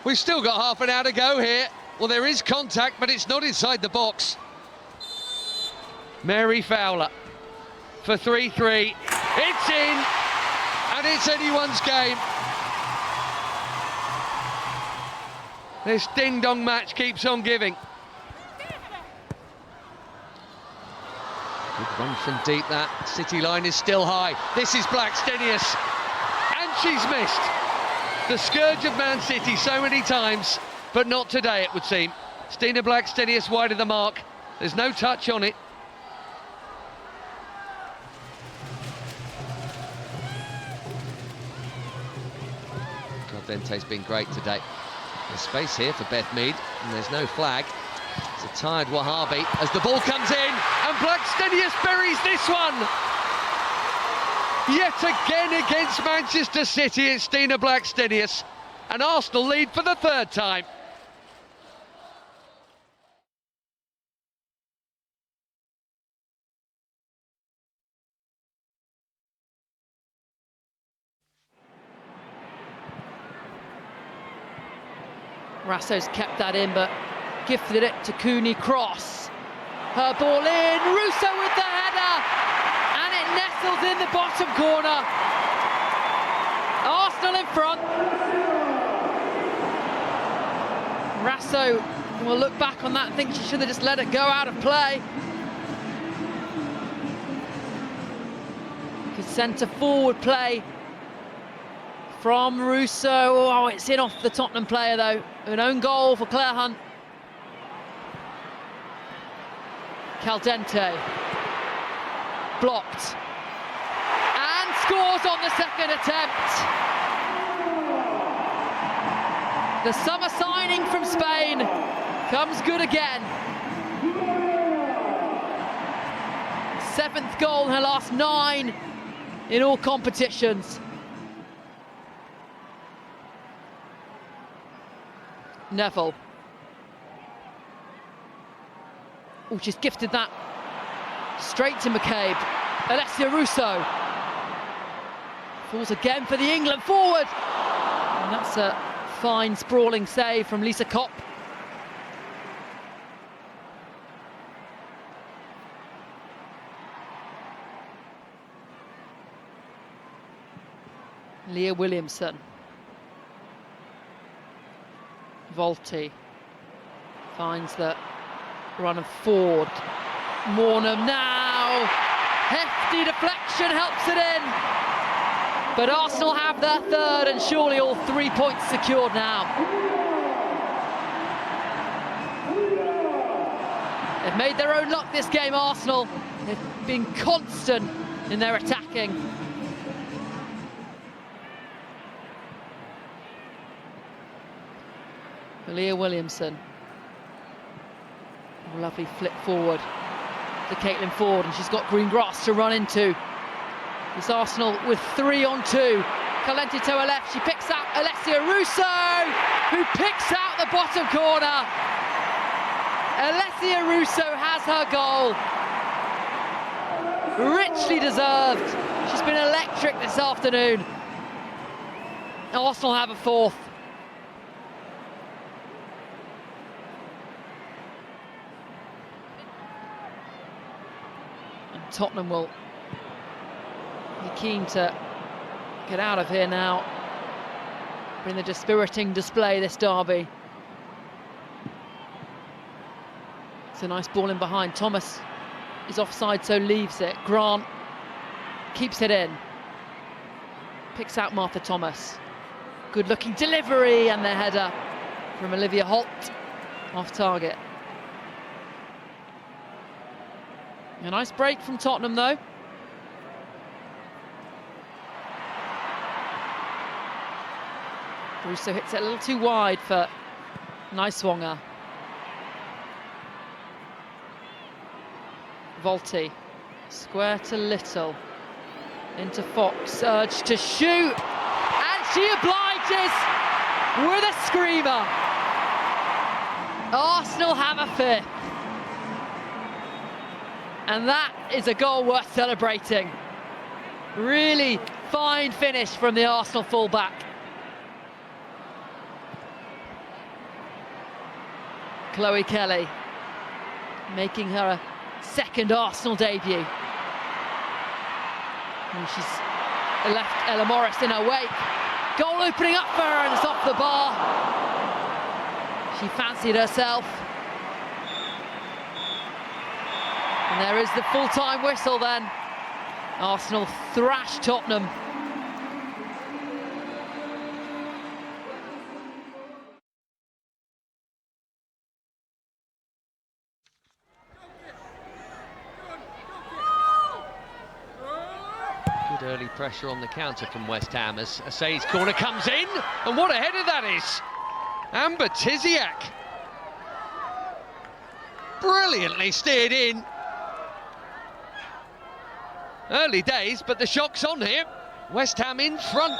S4: We've still got half an hour to go here. Well, there is contact, but it's not inside the box. Mary Fowler for 3-3. It's in, and it's anyone's game. This ding-dong match keeps on giving. Good run from deep, that City line is still high. This is Blackstenius, and she's missed. The scourge of Man City so many times, but not today, it would seem. Stina Blackstenius wide of the mark. There's no touch on it. Caldente's been great today. There's space here for Beth Mead, and there's no flag. It's a tired Wahhabi as the ball comes in, and Blackstenius buries this one. Yet again against Manchester City, it's Stina Blackstenius, and Arsenal lead for the 3rd time.
S8: Rasso's kept that in, but gifted it to Cooney-Cross. Her ball in, Russo with the header, and it nestles in the bottom corner. Arsenal in front. Rasso will look back on that and think she should have just let it go out of play. centre forward play from Russo. Oh, it's in off the Tottenham player though. An own goal for Claire Hunt. Caldente blocked and scores on the second attempt. The summer signing from Spain comes good again. 7th goal in her last 9 in all competitions. Neville. Oh, she's gifted that straight to McCabe. Alessia Russo falls again for the England forward. And that's a fine sprawling save from Lisa Kopp. Leah Williamson. Volti finds the run of Ford. Mornham now. Hefty deflection helps it in. But Arsenal have their third and surely all 3 points secured now. They've made their own luck this game, Arsenal. They've been constant in their attacking. Leah Williamson. Lovely flick forward to Caitlin Ford, and she's got green grass to run into. It's Arsenal with 3 on 2. Calenti to her left, she picks out Alessia Russo, who picks out the bottom corner. Alessia Russo has her goal. Richly deserved. She's been electric this afternoon. Arsenal have a 4th. Tottenham will be keen to get out of here now. Bring the dispiriting display, this derby. It's a nice ball in behind. Thomas is offside, so leaves it. Grant keeps it in. Picks out Martha Thomas. Good looking delivery, and the header from Olivia Holt off target. A nice break from Tottenham though. Russo hits it a little too wide for Niswonger. Volti, square to Little, into Fox, urge to shoot, and she obliges with a screamer. Arsenal have a 5th. And that is a goal worth celebrating. Really fine finish from the Arsenal fullback. Chloe Kelly making her 2nd Arsenal debut. And she's left Ella Morris in her wake. Goal opening up for her, and it's off the bar. She fancied herself. And there is the full-time whistle then. Arsenal thrash Tottenham. Good early pressure on the counter from West Ham as Asay's corner comes in. And what a header that is! Amber Tiziak. Brilliantly steered in. Early days, but the shock's on here. West Ham in front.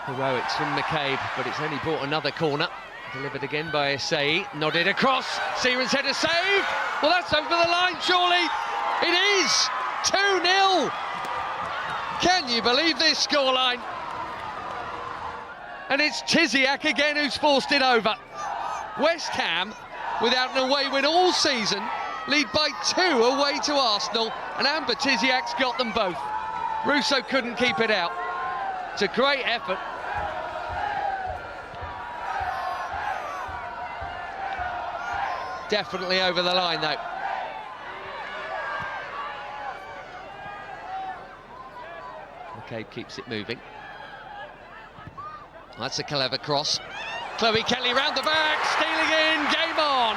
S8: Heroics from McCabe, but it's only brought another corner. Delivered again by Asay, nodded across. Seaman's header saved. Well, that's over the line, surely. It is 2-0. Can you believe this scoreline? And it's Tiziak again who's forced it over. West Ham, without an away win all season, lead by 2 away to Arsenal, and Amber Tiziak's got them both. Russo couldn't keep it out. It's a great effort. Definitely over the line though.
S4: McCabe keeps it moving. That's a clever cross. Chloe Kelly round the back, stealing in, game on.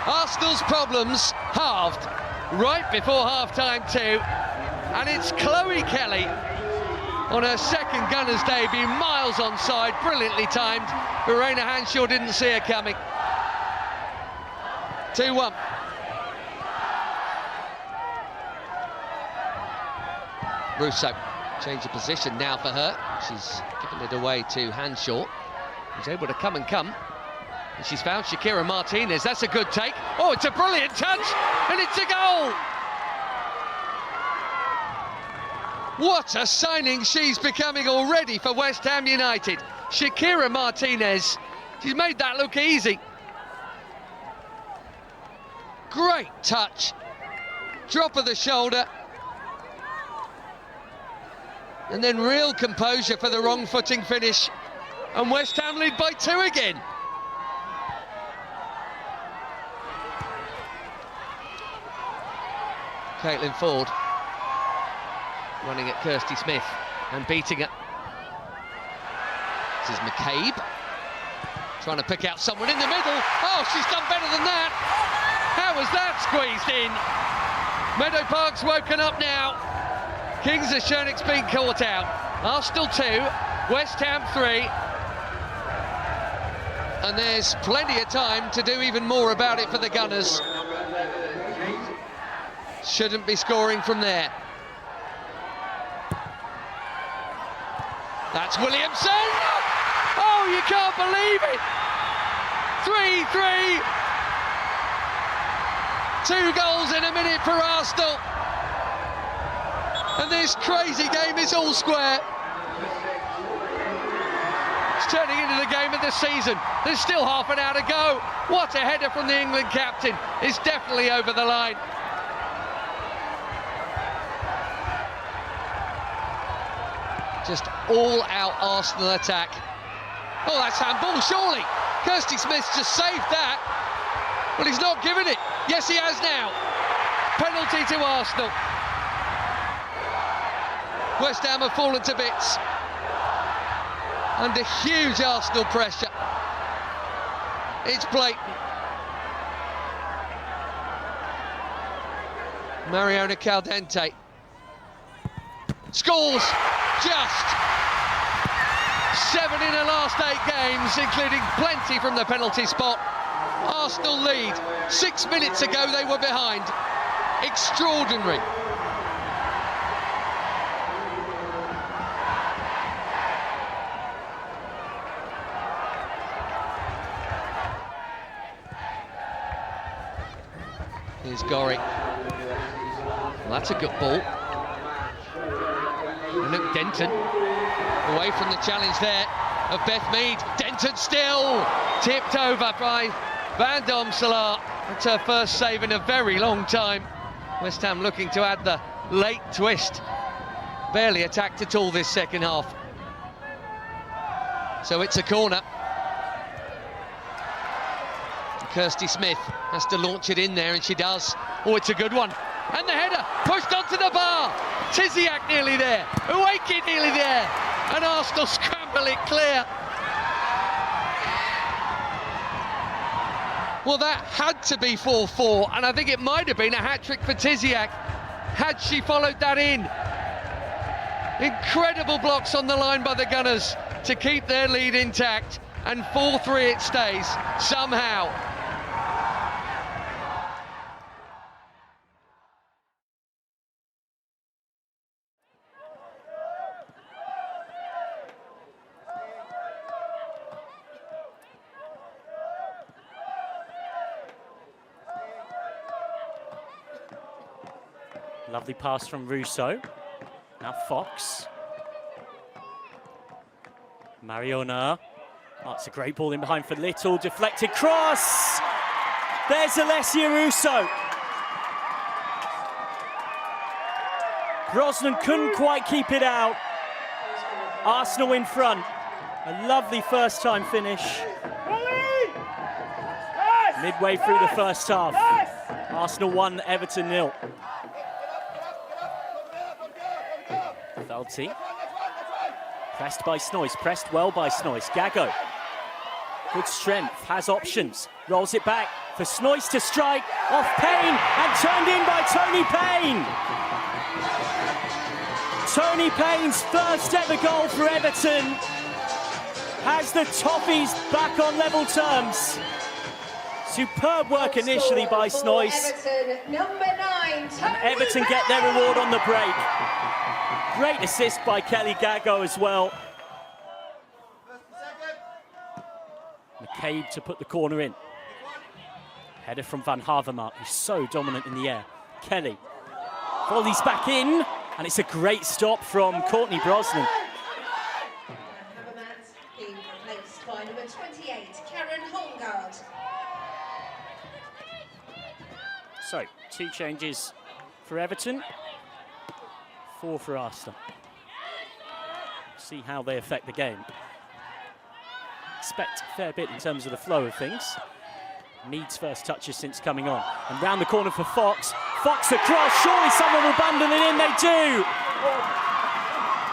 S4: Arsenal's problems halved right before half-time too. And it's Chloe Kelly on her second Gunners debut, miles onside, brilliantly timed. Verena Hanshaw didn't see her coming. 2-1. Russo, change of position now for her. She's given it away to Hanshaw, who's able to come. And she's found Shakira Martinez. That's a good take. Oh, it's a brilliant touch, and it's a goal! What a signing she's becoming already for West Ham United. Shakira Martinez, she's made that look easy. Great touch, drop of the shoulder, and then real composure for the wrong footing finish, and West Ham lead by 2 again. Caitlin Ford running at Kirsty Smith and beating it. This is McCabe trying to pick out someone in the middle. Oh, she's done better than that. How was that squeezed in? Meadow Park's woken up now. Kings of Schönig's been caught out. Arsenal 2, West Ham 3. And there's plenty of time to do even more about it for the Gunners. Shouldn't be scoring from there. That's Williamson! Oh, you can't believe it! 3-3. 2 goals in a minute for Arsenal. And this crazy game is all square. It's turning into the game of the season. There's still half an hour to go. What a header from the England captain. It's definitely over the line. Just all-out Arsenal attack. Oh, that's handball, surely. Kirsty Smith just saved that. Well, he's not given it. Yes, he has now. Penalty to Arsenal. West Ham have fallen to bits. Under huge Arsenal pressure. It's blatant. Mariona Caldente scores. Just 7 in her last 8 games, including plenty from the penalty spot. Arsenal lead. 6 minutes ago they were behind. Extraordinary. Here's Gorry. Well, that's a good ball. And look, Denton, away from the challenge there of Beth Mead. Denton still tipped over by Van Domselaar. It's her first save in a very long time. West Ham looking to add the late twist. Barely attacked at all this second half. So it's a corner. Kirsty Smith has to launch it in there, and she does. Oh, it's a good one. And the header pushed onto the bar. Tiziak nearly there. Uwake nearly there. And Arsenal scramble it clear. Well, that had to be 4-4, and I think it might have been a hat-trick for Tiziak had she followed that in. Incredible blocks on the line by the Gunners to keep their lead intact, and 4-3 it stays somehow.
S3: Lovely pass from Russo. Now Fox. Mariona. Oh, it's a great ball in behind for Little. Deflected cross. There's Alessia Russo. Brosnan couldn't quite keep it out. Arsenal in front. A lovely first-time finish. Midway through the first half. Arsenal 1, Everton 0. Felty. Pressed by Snoyce, pressed well by Snoyce. Gago. Good strength, has options. Rolls it back for Snoyce to strike. Off Payne and turned in by Tony Payne. Tony Payne's first ever goal for Everton has the Toffees back on level terms. Superb work initially by Snoyce.
S9: Everton, number 9,
S3: and Everton get their reward on the break. Great assist by Kelly Gago as well. McCabe to put the corner in. Header from Van Havermaet, who's so dominant in the air. Kelly volleys back in, and it's a great stop from Courtney Brosnan.
S9: Havermaet being replaced by number 28, Karen Holmgaard.
S3: So, 2 changes for Everton, 4 for Arsenal. See how they affect the game. Expect a fair bit in terms of the flow of things. Mead's first touches since coming on. And round the corner for Fox. Fox across, surely someone will bundle it in, they do!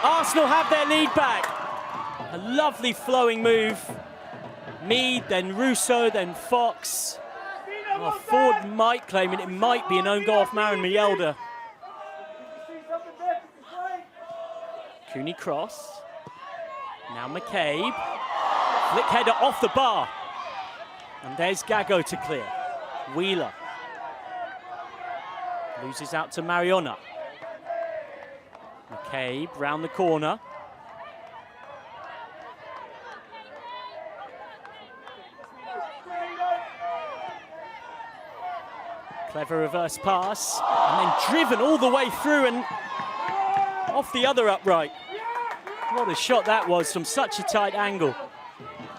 S3: Arsenal have their lead back. A lovely flowing move. Mead, then Russo, then Fox. Oh, Ford might claim it. It might be an own goal off Maren Mjelde. Cooney cross. Now McCabe. Flick header off the bar. And there's Gago to clear. Wheeler. Loses out to Mariona. McCabe round the corner. Clever reverse pass, and then driven all the way through and off the other upright. What a shot that was from such a tight angle.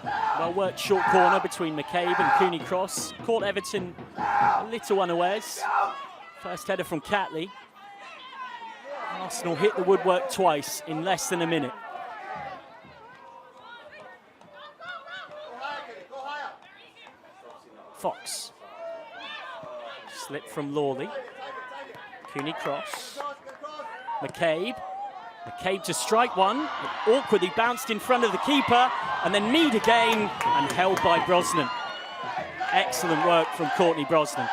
S3: Well worked short corner between McCabe and Cooney Cross. Caught Everton a little unawares. First header from Catley. Arsenal hit the woodwork twice in less than a minute. Fox. Slip from Lawley. Cooney cross. McCabe. McCabe to strike one. It awkwardly bounced in front of the keeper. And then Mead again and held by Brosnan. Excellent work from Courtney Brosnan.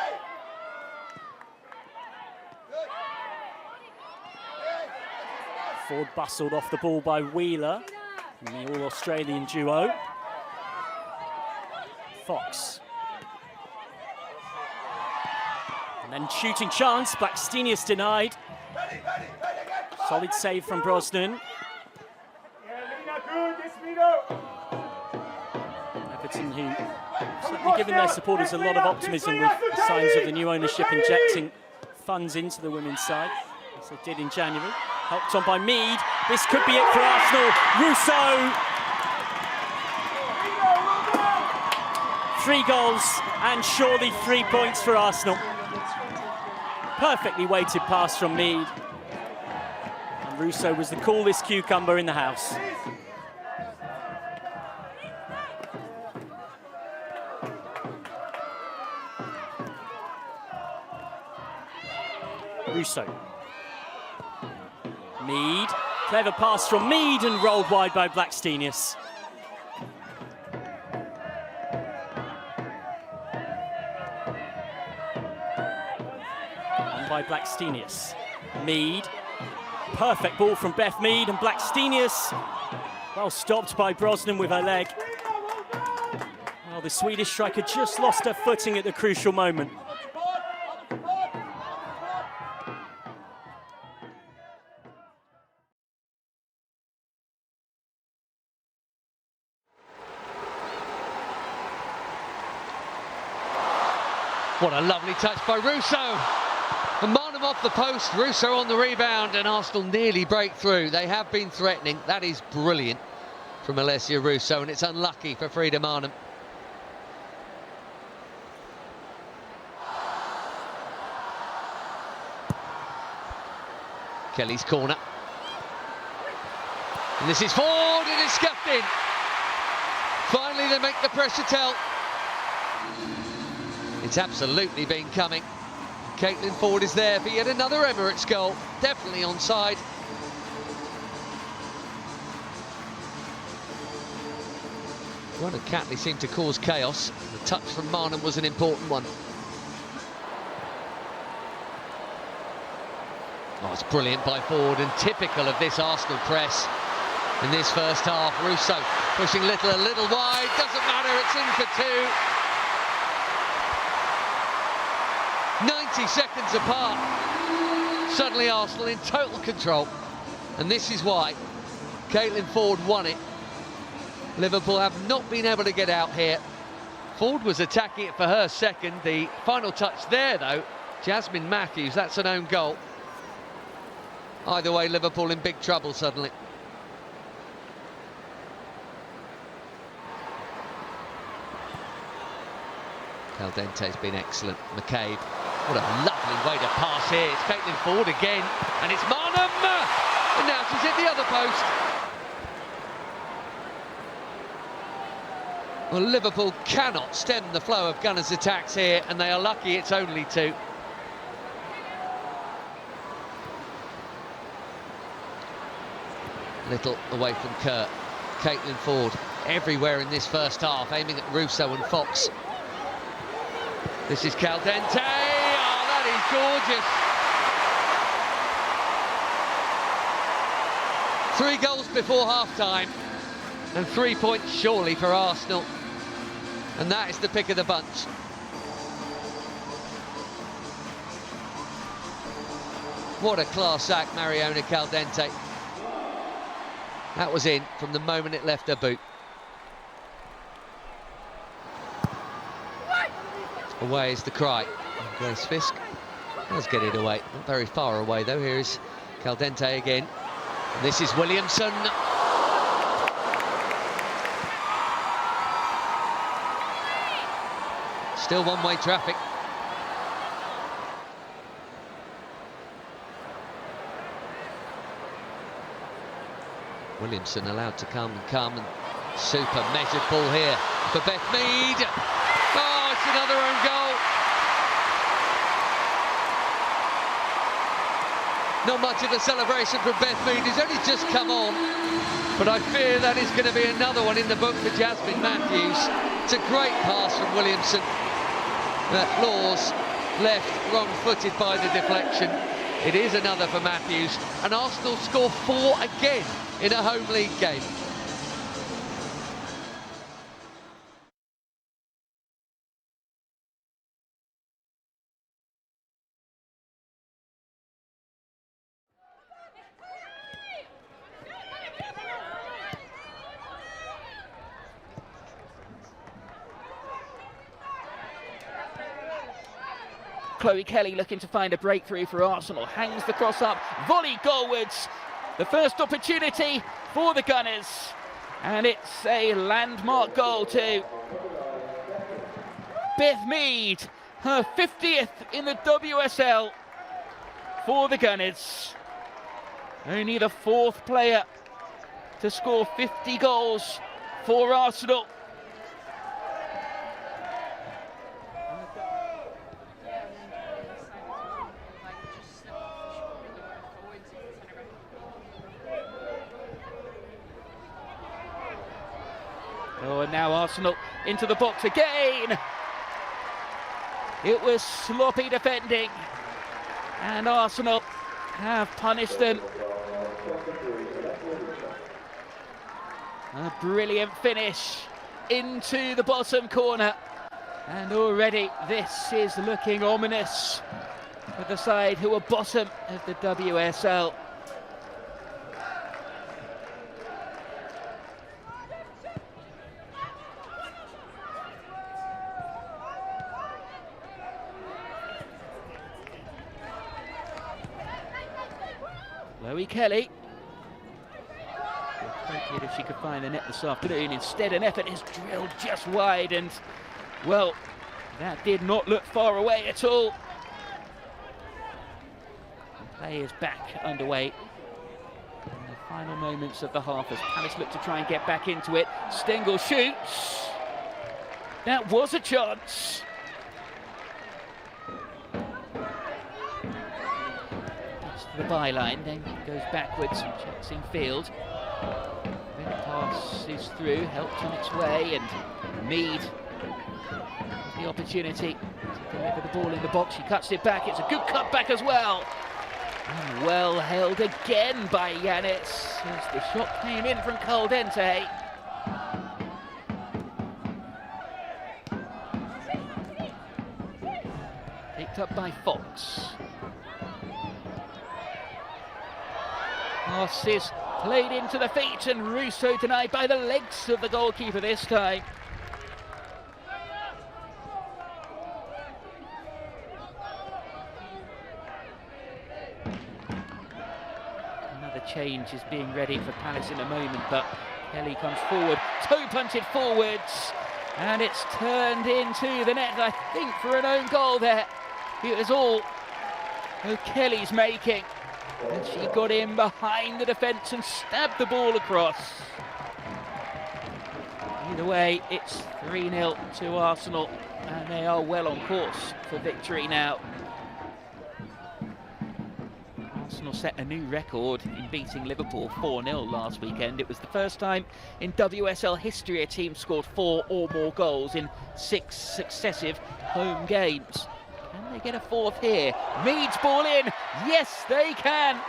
S3: Ford bustled off the ball by Wheeler. And the all-Australian duo. Fox. And then shooting chance, Blackstenius denied. Solid save from Brosnan. Everton, who certainly given their supporters a lot of optimism with the signs of the new ownership injecting funds into the women's side, as they did in January. Helped on by Mead. This could be it for Arsenal. Russo. 3 goals and surely 3 points for Arsenal. Perfectly weighted pass from Mead. And Russo was the coolest cucumber in the house. Russo. Mead. Clever pass from Mead and rolled wide by Blackstenius. By Blackstenius. Mead. Perfect ball from Beth Mead, and Blackstenius, well stopped by Brosnan with her leg. Well, the Swedish striker just lost her footing at the crucial moment.
S4: What a lovely touch by Russo. And Marnham off the post, Russo on the rebound, and Arsenal nearly break through. They have been threatening. That is brilliant from Alessia Russo, and it's unlucky for Frida Marnham. Kelly's corner. And this is Ford, and it's scuffed in. Finally, they make the pressure tell. It's absolutely been coming. Caitlin Ford is there for yet another Emirates goal. Definitely onside. Ron and Catley seemed to cause chaos. The touch from Marnham was an important one. Oh, it's brilliant by Ford and typical of this Arsenal press in this first half. Russo pushing Little a little wide, doesn't matter, it's in for two. 90 seconds apart. Suddenly Arsenal in total control. And this is why Caitlin Ford won it. Liverpool have not been able to get out here. Ford was attacking it for her second. The final touch there, though, Jasmine Matthews, that's an own goal. Either way, Liverpool in big trouble suddenly. Caldente's been excellent. McCabe, what a lovely way to pass here. It's Caitlin Ford again, and it's Marnham! And now she's hit the other post. Well, Liverpool cannot stem the flow of Gunners' attacks here, and they are lucky it's only two. Little away from Kurt. Caitlin Ford everywhere in this first half, aiming at Russo and Fox. This is Caldente. Oh, that is gorgeous. 3 goals before half-time, and 3 points surely for Arsenal. And that is the pick of the bunch. What a class act, Mariona Caldente. That was in from the moment it left her boot. Away is the cry. Grace Fisk does get it away. Not very far away, though. Here is Caldente again. And this is Williamson. Still one-way traffic. Williamson allowed to come, and super measured ball here for Beth Mead. Oh, it's another own goal. Not much of a celebration from Beth Mead, who's only just come on, but I fear that is going to be another one in the book for Jasmine Matthews. It's a great pass from Williamson. Laws left wrong-footed by the deflection. It is another for Matthews, and Arsenal score 4 again in a home league game.
S10: Chloe Kelly looking to find a breakthrough for Arsenal, hangs the cross up, volley goalwards. The first opportunity for the Gunners, and it's a landmark goal too. Beth Mead, her 50th in the WSL for the Gunners. Only the 4th player to score 50 goals for Arsenal. Oh, and now Arsenal into the box again. It was sloppy defending, and Arsenal have punished them. A brilliant finish into the bottom corner, and already this is looking ominous for the side who are bottom of the WSL. Chloe Kelly. Appropriate if she could find the net this afternoon. Instead, an effort is drilled just wide, and, well, that did not look far away at all. The play is back underway in the final moments of the half as Palace look to try and get back into it. Stengel shoots. That was a chance. The byline, then goes backwards and checks in field. Then it passes through, helped on its way, and Mead the opportunity to deliver the ball in the box. She cuts it back. It's a good cut back as well. And well held again by Yanis as the shot came in from Caldente. Picked up by Fox. Passes played into the feet, and Russo denied by the legs of the goalkeeper this time. Another change is being ready for Palace in a moment, but Kelly comes forward, toe punted forwards, and it's turned into the net, I think, for an own goal there. It was all O'Kelly's making, and she got in behind the defence and stabbed the ball across. Either way, it's 3-0 to Arsenal, and they are well on course for victory now. Arsenal set a new record in beating Liverpool 4-0 last weekend. It was the first time in WSL history a team scored 4 or more goals in 6 successive home games. Can they get a fourth here? Mead's ball in. Yes, they can.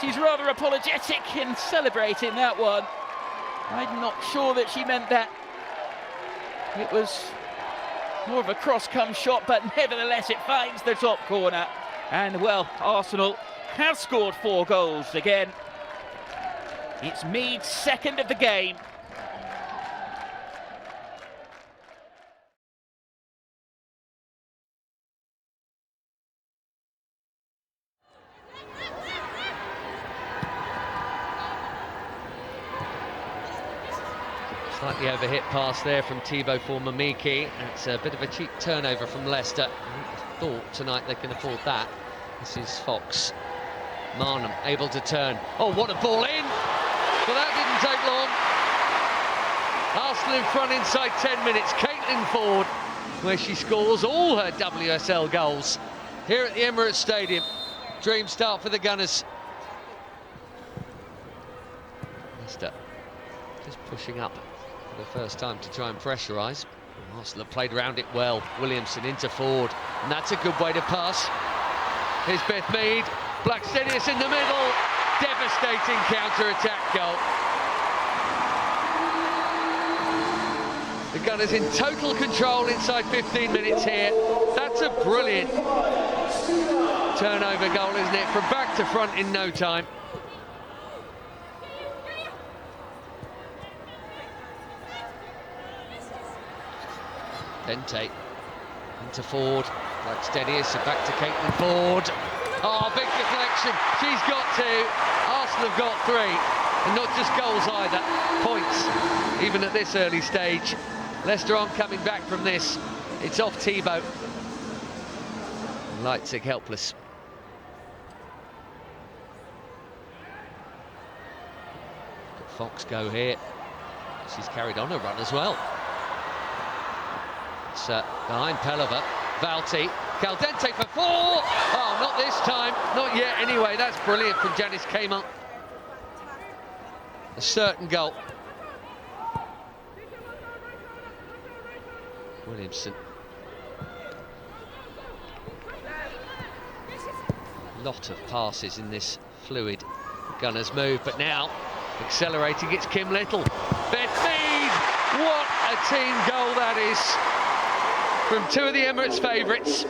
S10: She's rather apologetic in celebrating that one. I'm not sure that she meant that. It was more of a cross-come shot, but nevertheless it finds the top corner. And, well, Arsenal have scored 4 goals again. It's Mead's second of the game.
S4: Slightly overhit pass there from Thibaut for Mamiki. It's a bit of a cheap turnover from Leicester. I thought tonight they can afford that. This is Fox. Marnham able to turn. Oh, what a ball in! Well, that didn't take long. Arsenal in front inside 10 minutes. Caitlin Ford, where she scores all her WSL goals here at the Emirates Stadium. Dream start for the Gunners. Leicester just pushing up for the first time to try and pressurise. Arsenal have played around it well. Williamson into Ford, and that's a good way to pass. Here's Beth Mead. Blackstenius in the middle. Devastating counter-attack goal. The Gunners in total control inside 15 minutes here. That's a brilliant turnover goal, isn't it? From back to front in no time. Dente into Ford, Blackstenius, back to Caitlin Ford. Oh, big deflection. She's got 2. Arsenal have got 3, and not just goals either. Points, even at this early stage. Leicester aren't coming back from this. It's off Thibaut. Leipzig helpless. Got Fox go here. She's carried on a run as well. It's behind Pelliver. Valti. Caldente for 4. Oh, not this time. Not yet anyway. That's brilliant from Janice Kamal. A certain goal. Williamson. Lot of passes in this fluid Gunners move, but now accelerating, it's Kim Little. Beth Mead! What a team goal that is from 2 of the Emirates favourites,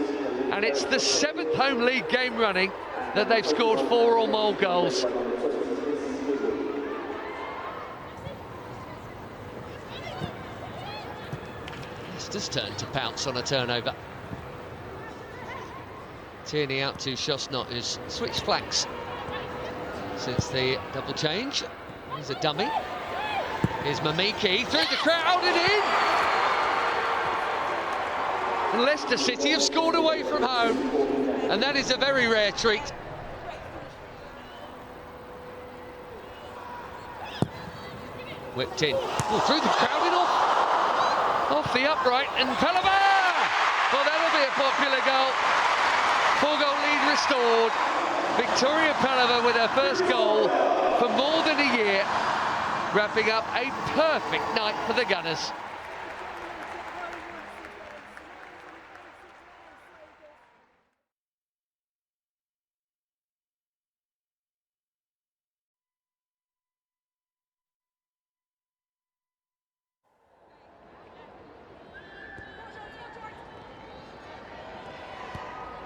S4: and it's the 7th home league game running that they've scored 4 or more goals. Leicester's turn to pounce on a turnover. Tierney out to Shosnot, who's switched flanks since the double change. He's a dummy. Here's Mamiki through the crowd and in! And Leicester City have scored away from home, and that is a very rare treat. Whipped in. Oh, through the crowd and off the upright, and Pelliver! Well, that'll be a popular goal. 4-goal lead restored. Victoria Pelliver with her first goal for more than a year, wrapping up a perfect night for the Gunners.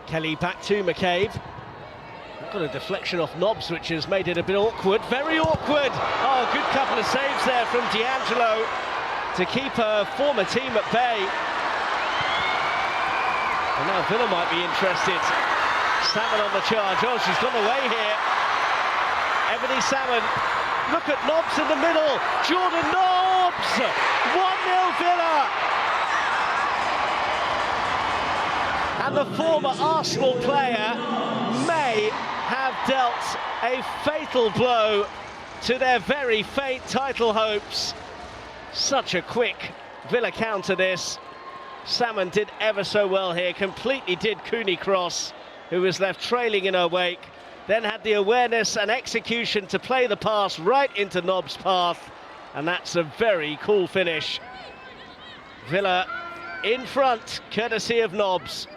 S1: Kelly back to McCabe. Got a deflection off Nobbs, which has made it a bit awkward. Very awkward. Oh, good couple of saves there from D'Angelo to keep her former team at bay. And now Villa might be interested. Salmon on the charge. Oh, she's gone away here. Ebony Salmon. Look at Nobbs in the middle. Jordan Nobbs. 1-0 Villa. And the former Arsenal player may have dealt a fatal blow to their very faint title hopes. Such a quick Villa counter this. Salmon did ever so well here, completely did Cooney cross, who was left trailing in her wake, then had the awareness and execution to play the pass right into Nobbs' path, and that's a very cool finish. Villa in front, courtesy of Nobbs.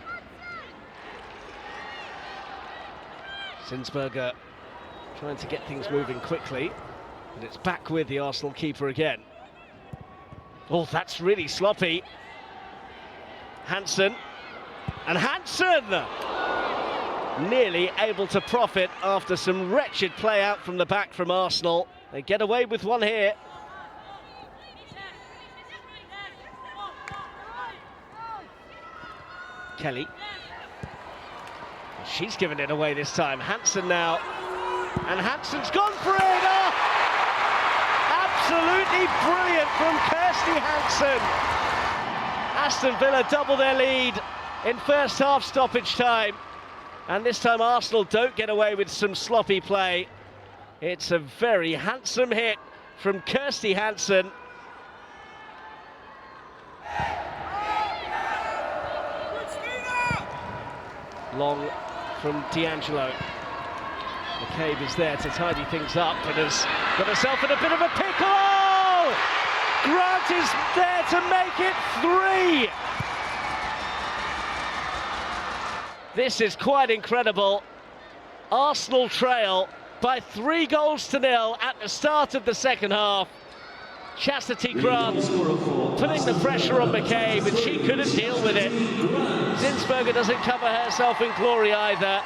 S1: Zinsberger trying to get things moving quickly, and it's back with the Arsenal keeper again. Oh, that's really sloppy. Hansen, and Hansen nearly able to profit after some wretched play out from the back from Arsenal. They get away with one here. Kelly. She's given it away this time. Hansen now. And Hansen's gone for it! Oh! Absolutely brilliant from Kirsty Hansen. Aston Villa double their lead in first half stoppage time. And this time Arsenal don't get away with some sloppy play. It's a very handsome hit from Kirsty Hansen. Long from D'Angelo. McCabe is there to tidy things up and has got herself in a bit of a pickle. Grant is there to make it 3. This is quite incredible. Arsenal trail by 3-0 at the start of the second half. Chastity Grant putting the pressure on McCabe, and she couldn't deal with it. Zinsberger doesn't cover herself in glory either.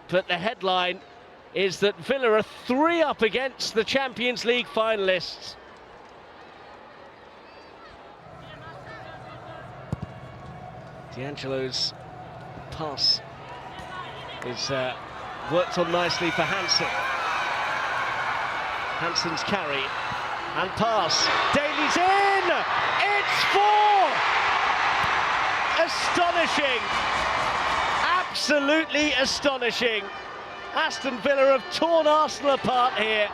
S1: But the headline is that Villa are 3 up against the Champions League finalists. D'Angelo's pass is worked on nicely for Hansen. Hansen's carry and pass. Daly's in! It's 4! Astonishing! Absolutely astonishing. Aston Villa have torn Arsenal apart here.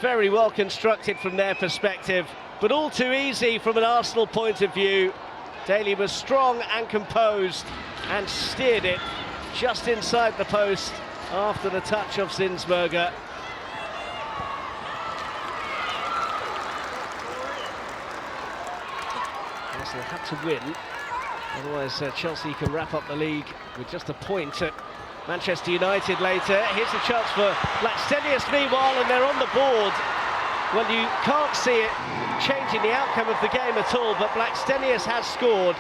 S1: Very well constructed from their perspective, but all too easy from an Arsenal point of view. Daly was strong and composed and steered it just inside the post after the touch of Zinsberger. Arsenal had to win, otherwise Chelsea can wrap up the league with just a point at Manchester United later. Here's a chance for Blackstenius meanwhile, and they're on the board. Well, you can't see it changing the outcome of the game at all, but Blackstenius has scored.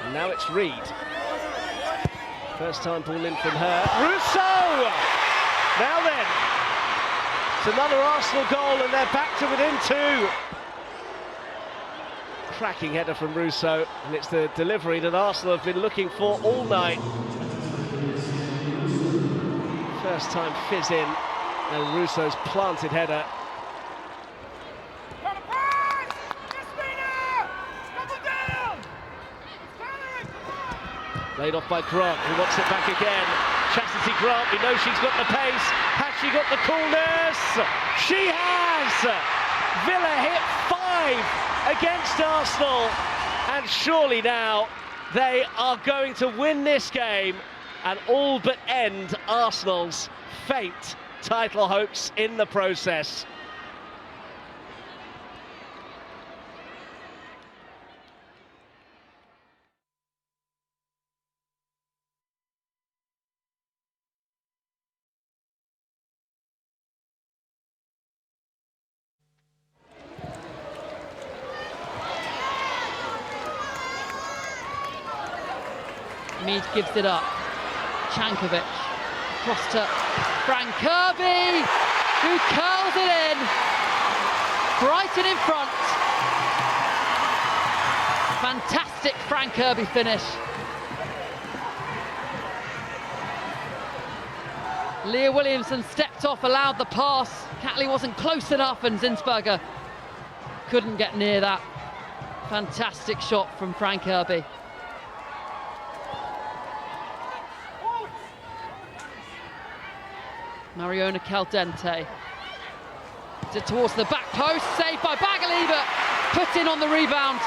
S1: And now it's Reed. First time ball in from her. Rousseau! Now then, it's another Arsenal goal, and they're back to within 2. Cracking header from Rousseau, and it's the delivery that Arsenal have been looking for all night. First time fizz in, and Rousseau's planted header. Laid off by Grant, who wants it back again. Chastity Grant, we know she's got the pace. Has she got the coolness? She has! Villa hit 5 against Arsenal. And surely now they are going to win this game and all but end Arsenal's faint title hopes in the process.
S8: Mead gives it up. Cankovic cross to Frank Kirby, who curls it in. Brighton in front. Fantastic Frank Kirby finish. Leah Williamson stepped off, allowed the pass. Catley wasn't close enough, and Zinsberger couldn't get near that. Fantastic shot from Frank Kirby. Mariona Caldente. Towards the back post, saved by Bagley, but put in on the rebound.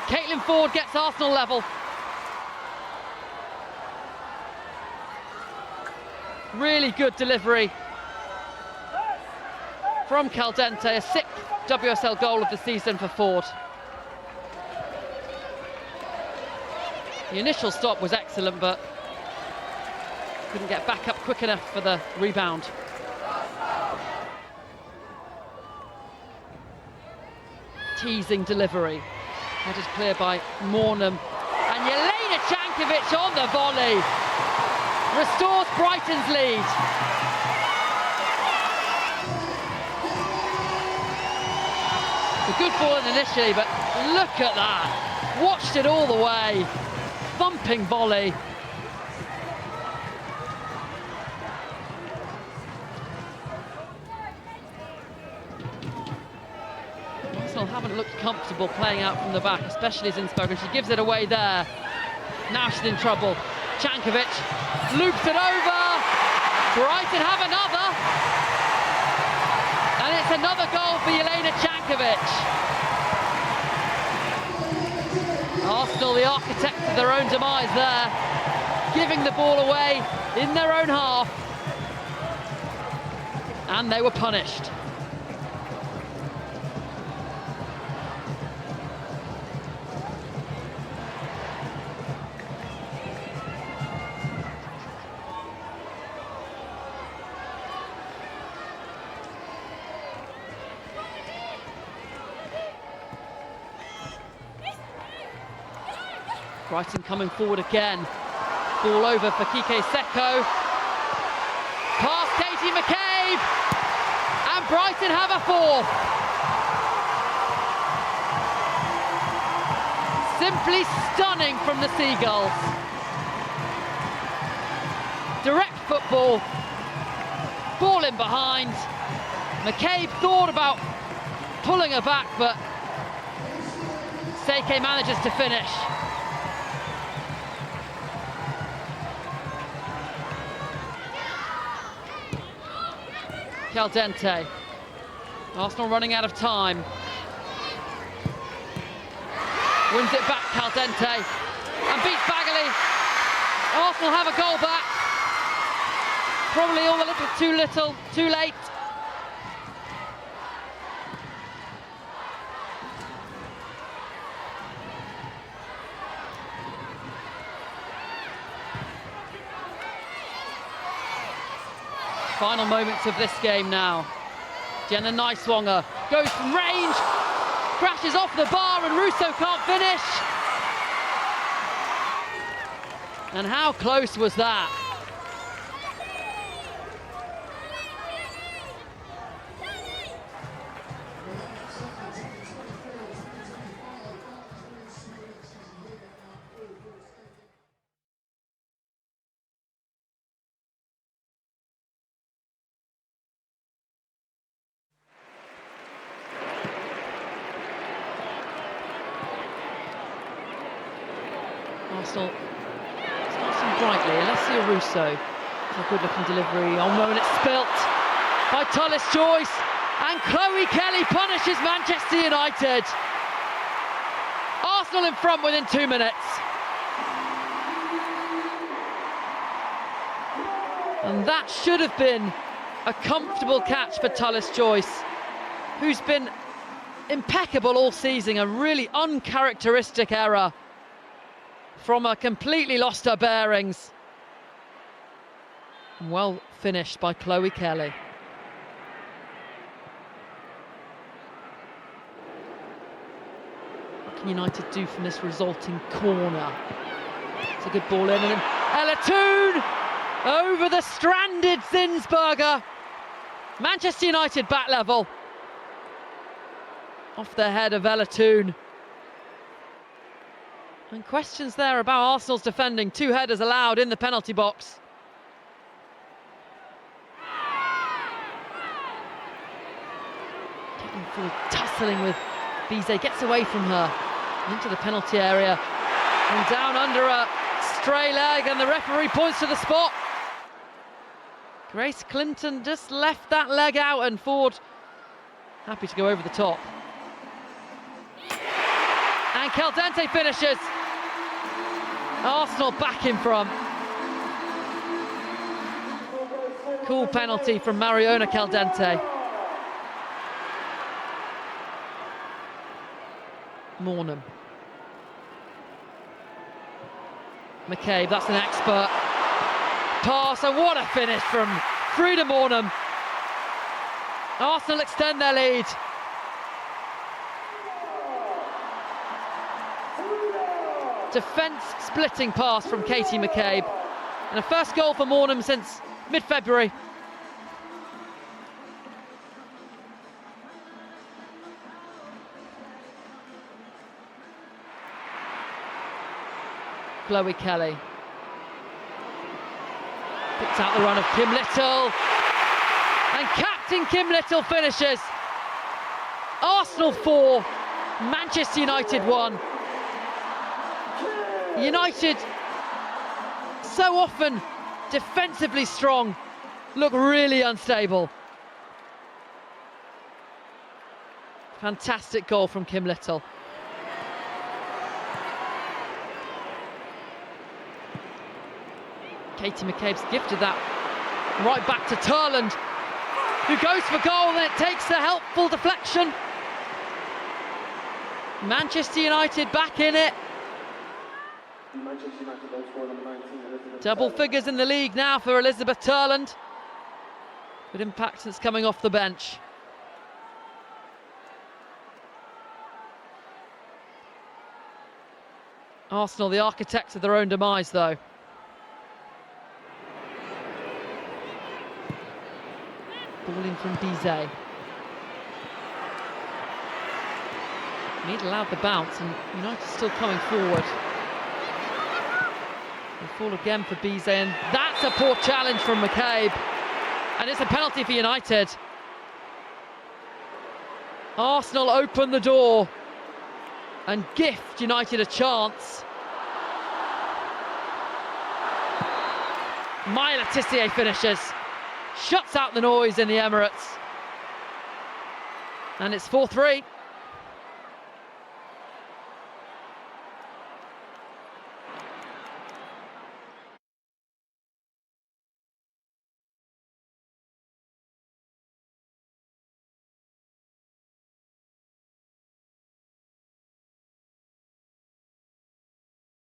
S8: Caitlin Ford gets Arsenal level. Really good delivery from Caldente, a 6th WSL goal of the season for Ford. The initial stop was excellent, but couldn't get back up quick enough for the rebound. Teasing delivery. Headed clear by Mornham. And Jelena Cankovic on the volley. Restores Brighton's lead. It's a good ball in initially, but look at that. Watched it all the way. Thumping volley. Haven't looked comfortable playing out from the back, especially Zinsberger. She gives it away there. Now she's in trouble. Cankovic loops it over. Brighton have another. And it's another goal for Jelena Cankovic. Arsenal, the architects of their own demise there, giving the ball away in their own half. And they were punished. Brighton coming forward again. Ball over for Kike Seko. Past Katie McCabe. And Brighton have a fourth. Simply stunning from the Seagulls. Direct football. Ball in behind. McCabe thought about pulling her back, but Seke manages to finish. Caldente. Arsenal running out of time. Wins it back, Caldente. And beats Bagley. Arsenal have a goal back. Probably all a little too late. Final moments of this game now. Jenna Nyswanger goes from range, crashes off the bar, and Russo can't finish. And how close was that? Arsenal starting brightly. Alessia Russo. It's a good looking delivery. Oh no, and it's spilt by Tullis Joyce. And Chloe Kelly punishes Manchester United. Arsenal in front within 2 minutes. And that should have been a comfortable catch for Tullis Joyce, who's been impeccable all season. A really uncharacteristic error from her, completely lost her bearings. Well finished by Chloe Kelly. What can United do from this resulting corner? It's a good ball in, and then Ella Toone over the stranded Zinsberger. Manchester United back level. Off the head of Ella Toone. And questions there about Arsenal's defending. 2 headers allowed in the penalty box. Getting full tussling with Bizet, gets away from her into the penalty area and down under a stray leg, and the referee points to the spot. Grace Clinton just left that leg out, and Ford happy to go over the top. And Caldente finishes. Arsenal back in front. Cool penalty from Mariona Caldente. Mornham. McCabe, that's an expert pass, and what a finish from Frida Mornham. Arsenal extend their lead. Defence splitting pass from Katie McCabe, and a first goal for Mornham since mid-February. Chloe Kelly picks out the run of Kim Little, and captain Kim Little finishes. Arsenal 4, Manchester United 1. United, so often defensively strong, look really unstable. Fantastic goal from Kim Little. Katie McCabe's gifted that right back to Turland, who goes for goal, and it takes a helpful deflection. Manchester United back in it. Double figures in the league now for Elizabeth Turland. Good impact since coming off the bench. Arsenal, the architects of their own demise, though. Ball in from Bizet. Mead allowed the bounce, and United still coming forward. They fall again for Bizet, and that's a poor challenge from McCabe. And it's a penalty for United. Arsenal open the door and gift United a chance. Maya Letitia finishes. Shuts out the noise in the Emirates. And it's 4-3.